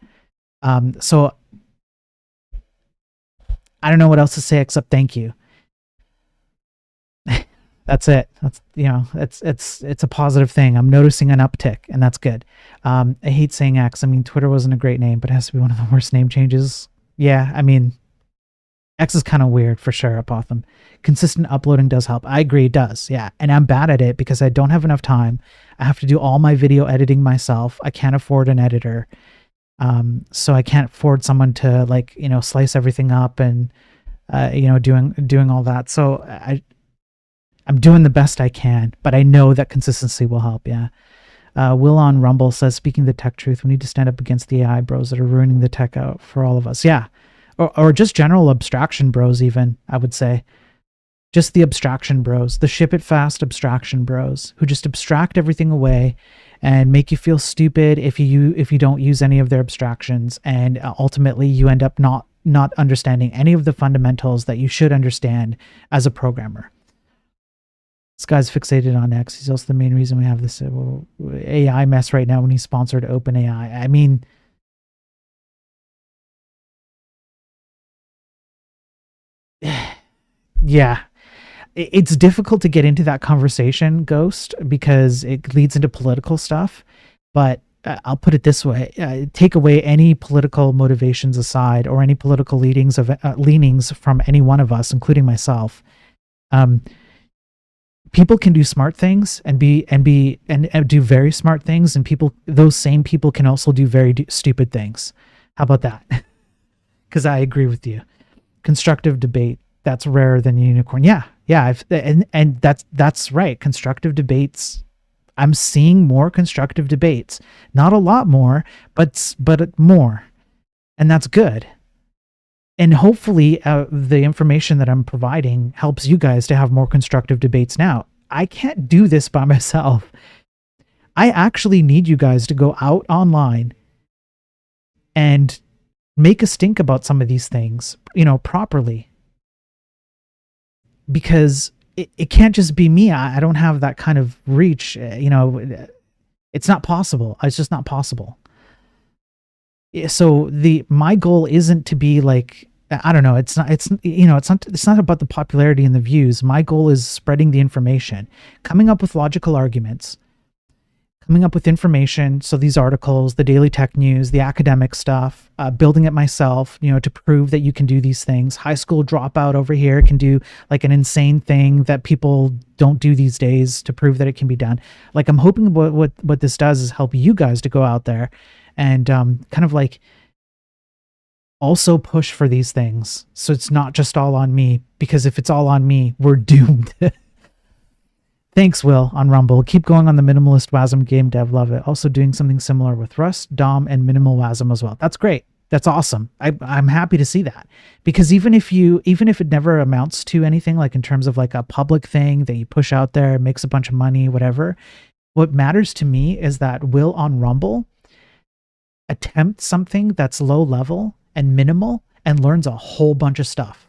So I don't know what else to say except thank you. That's it. That's, it's a positive thing. I'm noticing an uptick, and that's good. I hate saying X. I mean, Twitter wasn't a great name, but it has to be one of the worst name changes. Yeah, I mean, X is kind of weird for sure, Apotham. Consistent uploading does help. I agree, it does. Yeah, and I'm bad at it because I don't have enough time. I have to do all my video editing myself. I can't afford an editor, so I can't afford someone to slice everything up and doing all that. So I'm doing the best I can, but I know that consistency will help. Yeah. Will on Rumble says, speaking the tech truth, we need to stand up against the AI bros that are ruining the tech out for all of us. Yeah. Or just general abstraction bros, even, I would say. Just the abstraction bros, the ship it fast abstraction bros who just abstract everything away and make you feel stupid if you don't use any of their abstractions. And ultimately you end up not understanding any of the fundamentals that you should understand as a programmer. This guy's fixated on X. He's also the main reason we have this AI mess right now when he sponsored OpenAI. I mean, yeah, it's difficult to get into that conversation, Ghost, because it leads into political stuff. But I'll put it this way: take away any political motivations aside, or any political leanings from any one of us, including myself. People can do smart things and do very smart things, and those same people can also do very stupid things. How about that? Because I agree with you. Constructive debate, that's rarer than unicorn. Yeah. And that's right. Constructive debates. I'm seeing more constructive debates. Not a lot more, but more, and that's good. And hopefully the information that I'm providing helps you guys to have more constructive debates now. I can't do this by myself. I actually need you guys to go out online and make a stink about some of these things, properly. Because it can't just be me. I don't have that kind of reach. It's not possible. It's just not possible. So my goal isn't to be like, I don't know, it's not about the popularity and the views. My goal is spreading the information, coming up with logical arguments, coming up with information. So these articles, the daily tech news, the academic stuff, building it myself, to prove that you can do these things. High school dropout over here can do like an insane thing that people don't do these days to prove that it can be done. Like, I'm hoping what this does is help you guys to go out there and kind of like also push for these things. So it's not just all on me, because if it's all on me, we're doomed. Thanks, Will, on Rumble. Keep going on the minimalist WASM game dev. Love it. Also doing something similar with Rust, DOM, and minimal WASM as well. That's great. That's awesome. I'm happy to see that, because even if it never amounts to anything, like in terms of like a public thing that you push out there, makes a bunch of money, whatever, what matters to me is that Will on Rumble attempt something that's low level and minimal and learns a whole bunch of stuff.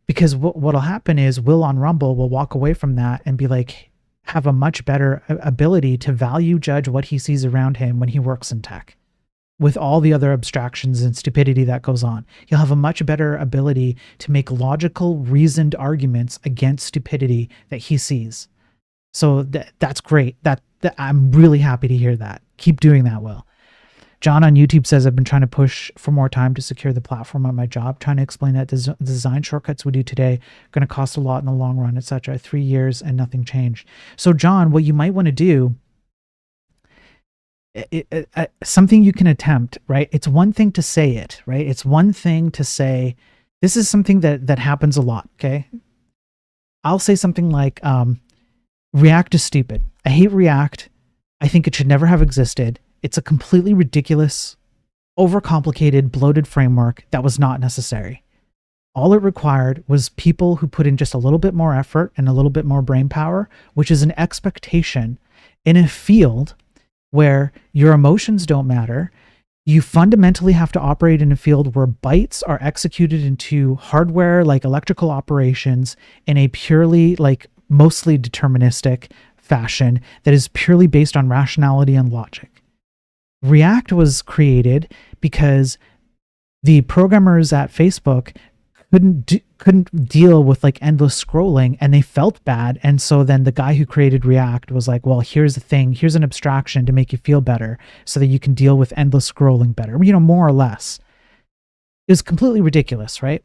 Because what'll happen is Will on Rumble will walk away from that and be like, have a much better ability to value judge what he sees around him when he works in tech, with all the other abstractions and stupidity that goes on. He'll have a much better ability to make logical, reasoned arguments against stupidity that he sees. So that's great. That I'm really happy to hear that. Keep doing that, Will. John on YouTube says, I've been trying to push for more time to secure the platform on my job, trying to explain that the design shortcuts we do today are going to cost a lot in the long run, etc. 3 years and nothing changed. So John, what you might want to do, something you can attempt, right? It's one thing to say it, right? It's one thing to say, this is something that happens a lot, okay? I'll say something like, React is stupid. I hate React. I think it should never have existed. It's a completely ridiculous, overcomplicated, bloated framework that was not necessary. All it required was people who put in just a little bit more effort and a little bit more brain power, which is an expectation in a field where your emotions don't matter. You fundamentally have to operate in a field where bytes are executed into hardware, like electrical operations, in a purely, like, mostly deterministic fashion that is purely based on rationality and logic. React was created because the programmers at Facebook couldn't deal with like endless scrolling, and they felt bad. And so then the guy who created React was like, well, here's the thing, here's an abstraction to make you feel better so that you can deal with endless scrolling better, more or less. It was completely ridiculous, right?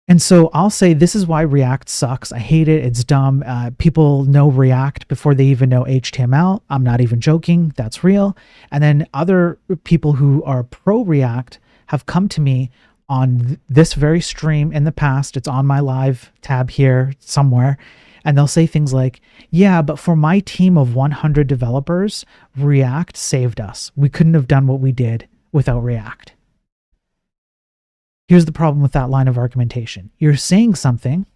And so I'll say this is why React sucks. I hate it. It's dumb. People know React before they even know HTML. I'm not even joking. That's real. And then other people who are pro React have come to me on this very stream in the past. It's on my live tab here somewhere. And they'll say things like, yeah, but for my team of 100 developers, React saved us. We couldn't have done what we did without React. Here's the problem with that line of argumentation. You're saying something,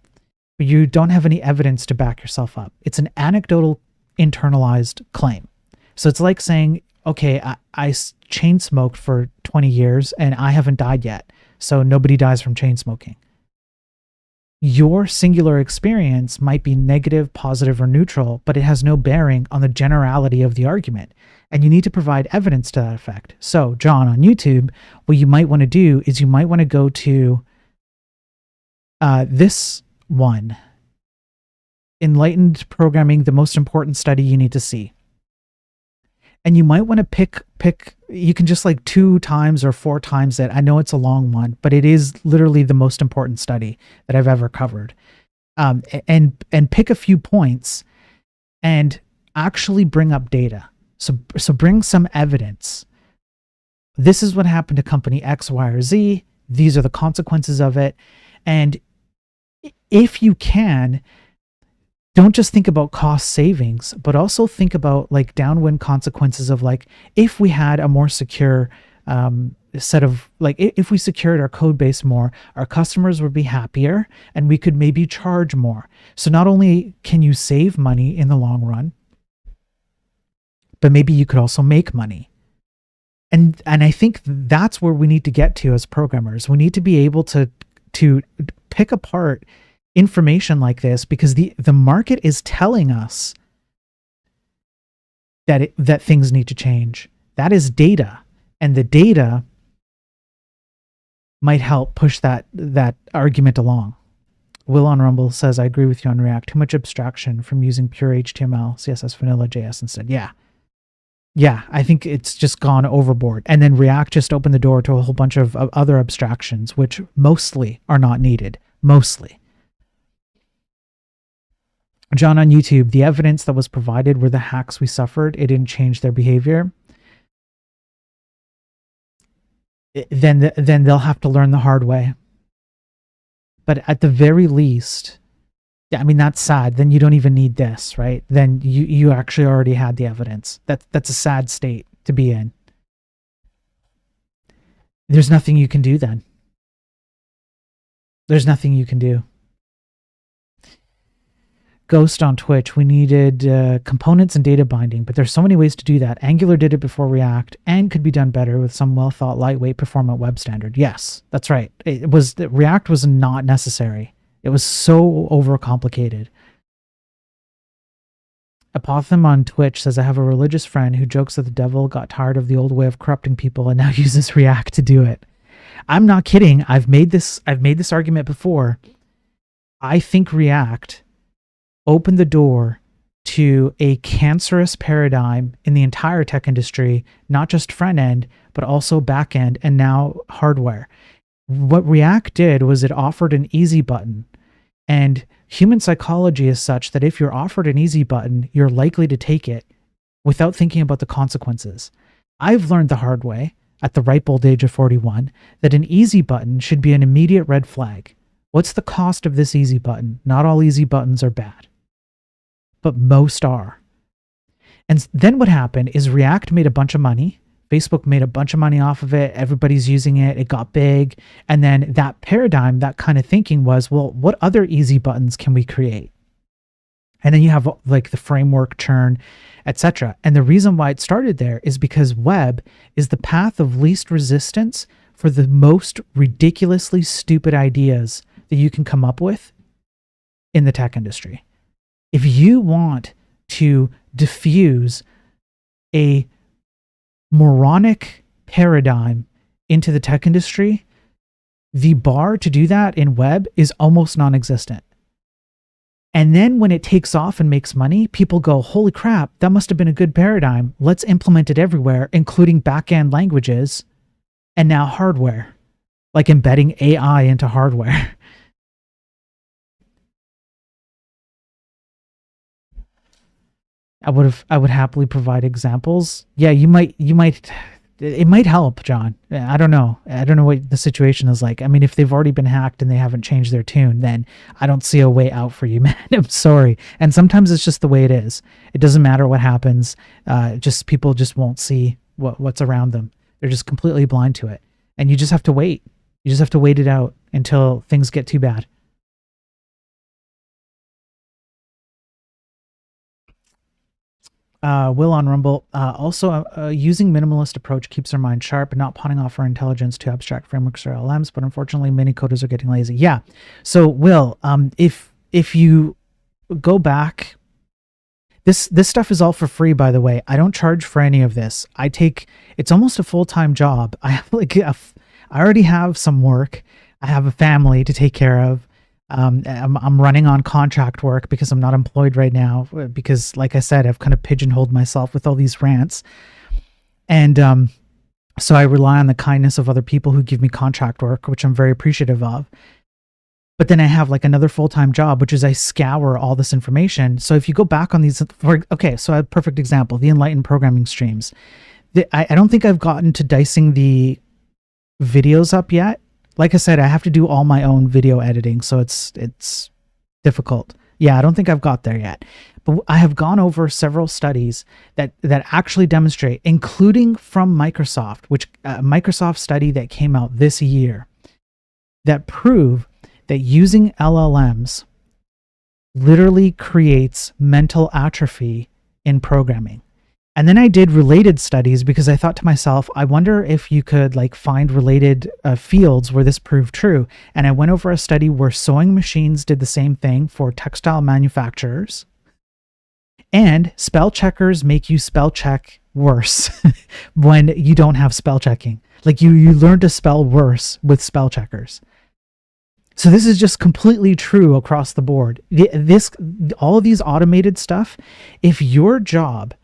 but you don't have any evidence to back yourself up. It's an anecdotal, internalized claim. So it's like saying, okay, I chain smoked for 20 years and I haven't died yet, so nobody dies from chain smoking. Your singular experience might be negative, positive, or neutral, but it has no bearing on the generality of the argument. And you need to provide evidence to that effect. So, John, on YouTube, what you might want to do is you might want to go to this one, Enlightened Programming, the most important study you need to see. And you might want to pick, you can just like 2 times or 4 times it. I know it's a long one, but it is literally the most important study that I've ever covered. And pick a few points and actually bring up data. So bring some evidence. This is what happened to company X, Y, or Z. These are the consequences of it. And if you can, don't just think about cost savings, but also think about like downwind consequences of like, if we had a more secure set of like, if we secured our code base more, our customers would be happier and we could maybe charge more. So not only can you save money in the long run, but maybe you could also make money. And I think that's where we need to get to as programmers. We need to be able to pick apart information like this, because the market is telling us that things need to change. That is data, and the data might help push that argument along. Will on Rumble says, I agree with you on React. Too much abstraction from using pure HTML, CSS, vanilla, JS instead. Yeah, I think it's just gone overboard. And then React just opened the door to a whole bunch of other abstractions, which mostly are not needed. Mostly. John on YouTube, the evidence that was provided were the hacks we suffered. It didn't change their behavior. Then they'll have to learn the hard way. But at the very least, yeah, I mean, that's sad. Then you don't even need this, right? Then you actually already had the evidence. That's a sad state to be in. There's nothing you can do then. There's nothing you can do. Ghost on Twitch, we needed components and data binding, but there's so many ways to do that. Angular did it before React and could be done better with some well-thought, lightweight, performant web standard. Yes, that's right. React was not necessary. It was so overcomplicated. Apothem on Twitch says, I have a religious friend who jokes that the devil got tired of the old way of corrupting people and now uses React to do it. I'm not kidding. I've made this argument before. I think React opened the door to a cancerous paradigm in the entire tech industry, not just front end, but also back end and now hardware. What React did was it offered an easy button, and human psychology is such that if you're offered an easy button, you're likely to take it without thinking about the consequences. I've learned the hard way at the ripe old age of 41 that an easy button should be an immediate red flag. What's the cost of this easy button? Not all easy buttons are bad, but most are. And then what happened is React made a bunch of money. Facebook made a bunch of money off of it. Everybody's using it. It got big. And then that paradigm, that kind of thinking was, well, what other easy buttons can we create? And then you have like the framework churn, etc. And the reason why it started there is because web is the path of least resistance for the most ridiculously stupid ideas that you can come up with in the tech industry. If you want to diffuse a moronic paradigm into the tech industry, The bar to do that in web is almost non-existent. And then when it takes off and makes money, people go, holy crap, that must have been a good paradigm. Let's implement it everywhere, including back-end languages and now hardware, like embedding AI into hardware. I would happily provide examples. Yeah, it might help, John. I don't know what the situation is like. I mean, if they've already been hacked and they haven't changed their tune, then I don't see a way out for you, man. I'm sorry. And sometimes it's just the way it is. It doesn't matter what happens. Just people just won't see what's around them. They're just completely blind to it. And you just have to wait. You just have to wait it out until things get too bad. Will on Rumble. Also, using minimalist approach keeps our mind sharp and not pawning off our intelligence to abstract frameworks or LMs, but unfortunately many coders are getting lazy. Yeah. So Will, if you go back, this stuff is all for free, by the way. I don't charge for any of this. It's almost a full-time job. I have I already have some work. I have a family to take care of. I'm running on contract work because I'm not employed right now because, like I said, I've kind of pigeonholed myself with all these rants. And so I rely on the kindness of other people who give me contract work, which I'm very appreciative of. But then I have like another full-time job, which is I scour all this information. So if you go back on these, so a perfect example, the Enlightened programming streams. I don't think I've gotten to dicing the videos up yet. Like I said, I have to do all my own video editing, so it's difficult. Yeah, I don't think I've got there yet. But I have gone over several studies that actually demonstrate, including from Microsoft, which a Microsoft study that came out this year, that prove that using LLMs literally creates mental atrophy in programming. And then I did related studies because I thought to myself, I wonder if you could like find related fields where this proved true. And I went over a study where sewing machines did the same thing for textile manufacturers. And spell checkers make you spell check worse when you don't have spell checking. Like you learn to spell worse with spell checkers. So this is just completely true across the board. All of these automated stuff, if your job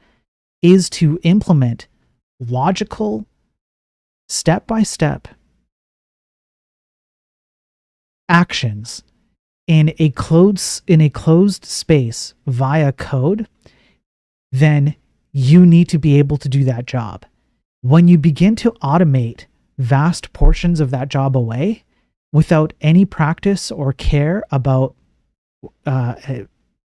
is to implement logical, step-by-step actions in a closed space via code, then you need to be able to do that job. When you begin to automate vast portions of that job away without any practice or care about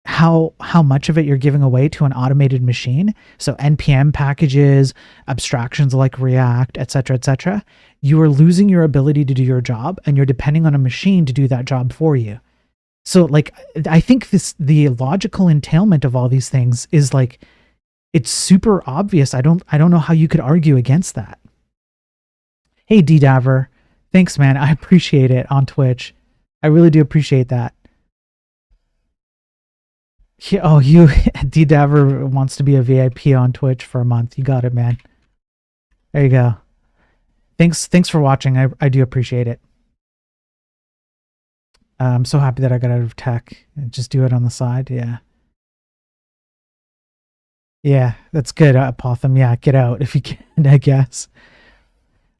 how much of it you're giving away to an automated machine, so NPM packages, abstractions like React, etc., you are losing your ability to do your job, and you're depending on a machine to do that job for you. So like, I think the logical entailment of all these things is like, it's super obvious. I don't know how you could argue against that. Hey D-Daver, thanks man, I appreciate it on Twitch. I really do appreciate that. Oh, D-Daver wants to be a VIP on Twitch for a month. You got it, man. There you go. Thanks for watching. I do appreciate it. I'm so happy that I got out of tech and just do it on the side. Yeah. Yeah, that's good, Potham. Yeah, get out if you can, I guess.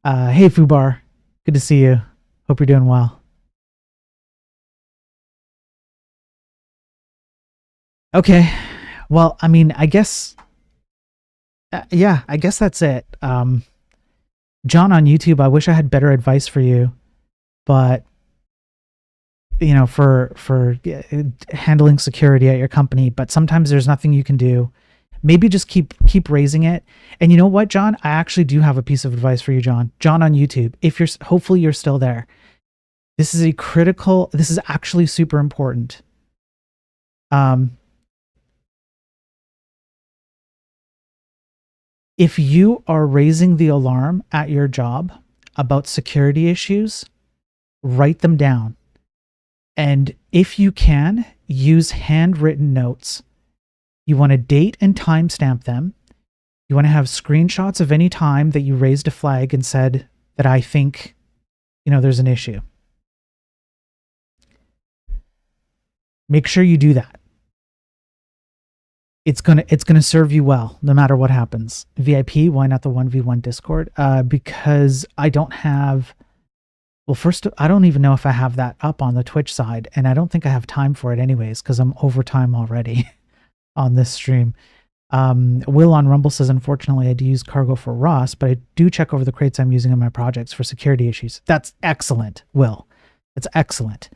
Hey, Fubar. Good to see you. Hope you're doing well. Okay. Well, I mean, I guess... yeah, I guess that's it. John on YouTube, I wish I had better advice for you, but... you know, for handling security at your company, but sometimes there's nothing you can do. Maybe just keep raising it. And you know what, John? I actually do have a piece of advice for you, John. John on YouTube, if hopefully you're still there. This is actually super important. If you are raising the alarm at your job about security issues, write them down. And if you can, use handwritten notes. You want to date and timestamp them. You want to have screenshots of any time that you raised a flag and said that I think, you know, there's an issue. Make sure you do that. It's gonna serve you well no matter what happens. VIP, why not the 1v1 Discord? Because I don't have. Well, first, I don't even know if I have that up on the Twitch side, and I don't think I have time for it anyways because I'm over time already on this stream. Will on Rumble says, unfortunately, I do use cargo for Ross, but I do check over the crates I'm using in my projects for security issues. That's excellent, Will. That's excellent.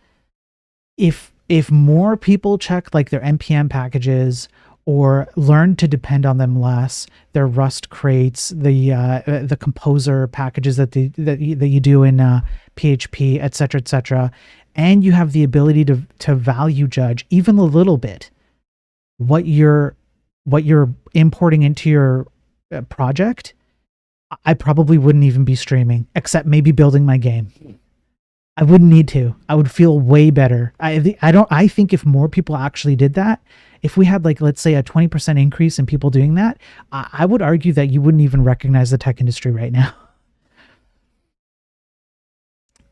If more people check like their NPM packages or learn to depend on them less, their Rust crates, the composer packages that you do in PHP, etc., and you have the ability to value judge even a little bit what you're importing into your project, I probably wouldn't even be streaming, except maybe building my game. I wouldn't need to. I would feel way better. I think if more people actually did that, if we had like, let's say a 20% increase in people doing that, I would argue that you wouldn't even recognize the tech industry right now.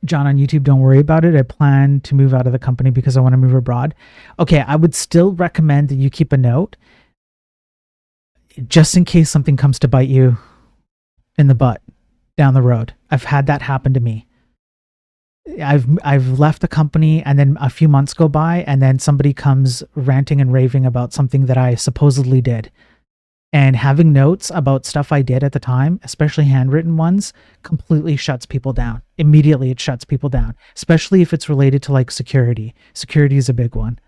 John on YouTube, don't worry about it. I plan to move out of the company because I want to move abroad. Okay, I would still recommend that you keep a note just in case something comes to bite you in the butt down the road. I've had that happen to me. I've left the company and then a few months go by and then somebody comes ranting and raving about something that I supposedly did. And having notes about stuff I did at the time, especially handwritten ones, completely shuts people down. Immediately it shuts people down, especially if it's related to like security. Security is a big one.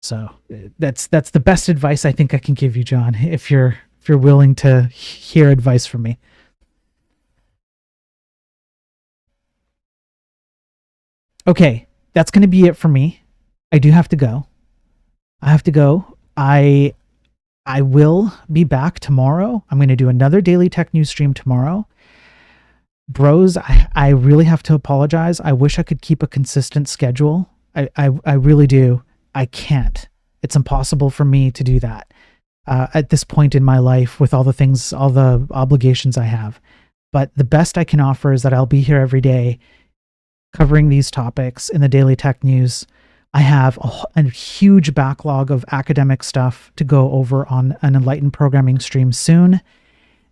So that's the best advice I think I can give you, John, if you're willing to hear advice from me. Okay, that's going to be it for me. I do have to go. I have to go. I will be back tomorrow. I'm going to do another Daily Tech News stream tomorrow. Bros, I really have to apologize. I wish I could keep a consistent schedule. I really do. I can't. It's impossible for me to do that at this point in my life with all the things, all the obligations I have. But the best I can offer is that I'll be here every day covering these topics in the Daily Tech News. I have a huge backlog of academic stuff to go over on an Enlightened Programming stream soon.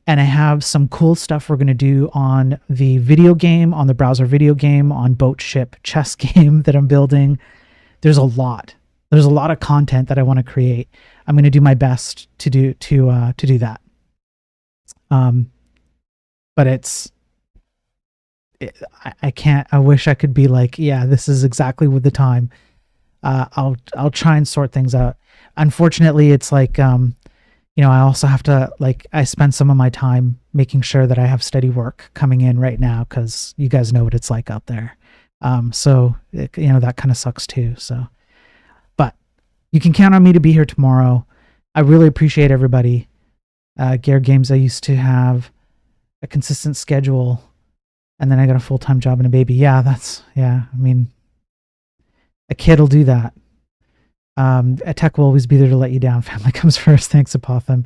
And I have some cool stuff we're going to do on the video game, on the browser video game, on boat ship chess game that I'm building. There's a lot. There's a lot of content that I want to create. I'm going to do my best to do that. But I can't. I wish I could be like, yeah, this is exactly with the time. I'll try and sort things out. Unfortunately, it's like, I also have to, like, I spend some of my time making sure that I have steady work coming in right now because you guys know what it's like out there. So that kind of sucks too. So, but you can count on me to be here tomorrow. I really appreciate everybody. Gear Games, I used to have a consistent schedule and then I got a full-time job and a baby. Yeah, I mean, a kid will do that. A tech will always be there to let you down. Family comes first. Thanks, Apotham.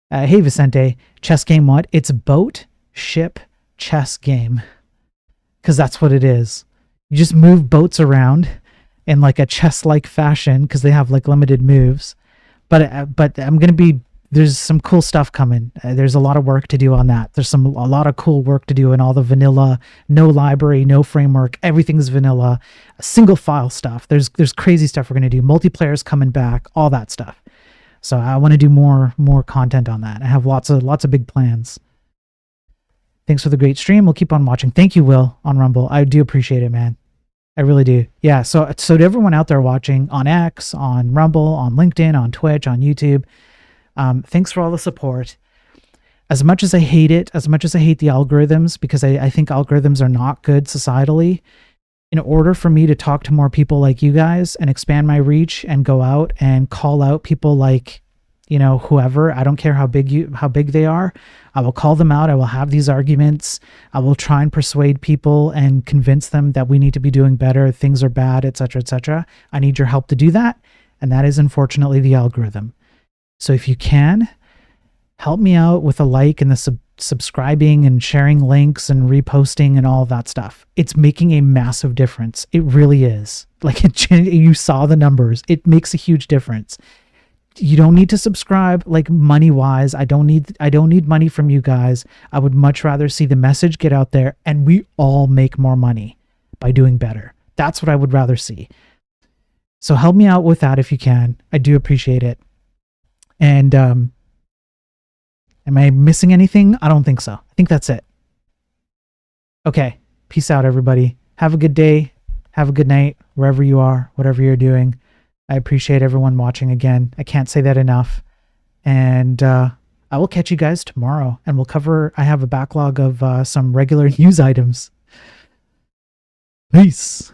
Hey, Vicente. Chess game what? It's a boat, ship, chess game. Because that's what it is. You just move boats around in like a chess-like fashion because they have like limited moves. But I'm going to be... There's some cool stuff coming. There's a lot of work to do on that. There's a lot of cool work to do in all the vanilla, no library, no framework. Everything's vanilla, single file stuff. There's crazy stuff we're going to do. Multiplayer's coming back, all that stuff. So I want to do more content on that. I have lots of big plans. Thanks for the great stream. We'll keep on watching. Thank you, Will, on Rumble. I do appreciate it, man. I really do. Yeah, so to everyone out there watching on X, on Rumble, on LinkedIn, on Twitch, on YouTube, thanks for all the support. As much as I hate it, as much as I hate the algorithms, because I think algorithms are not good societally, in order for me to talk to more people like you guys and expand my reach and go out and call out people like, whoever, I don't care how big they are, I will call them out. I will have these arguments. I will try and persuade people and convince them that we need to be doing better. Things are bad, etc., etc. I need your help to do that. And that is unfortunately the algorithm. So if you can, help me out with a like and the subscribing and sharing links and reposting and all of that stuff. It's making a massive difference. It really is. Like, you saw the numbers. It makes a huge difference. You don't need to subscribe, like, money wise. I don't need money from you guys. I would much rather see the message get out there and we all make more money by doing better. That's what I would rather see. So help me out with that if you can. I do appreciate it. And am I missing anything? I don't think so. I think that's it. Okay. Peace out, everybody. Have a good day. Have a good night, wherever you are, whatever you're doing. I appreciate everyone watching again. I can't say that enough. And I will catch you guys tomorrow. And we'll cover, I have a backlog of some regular news items. Peace.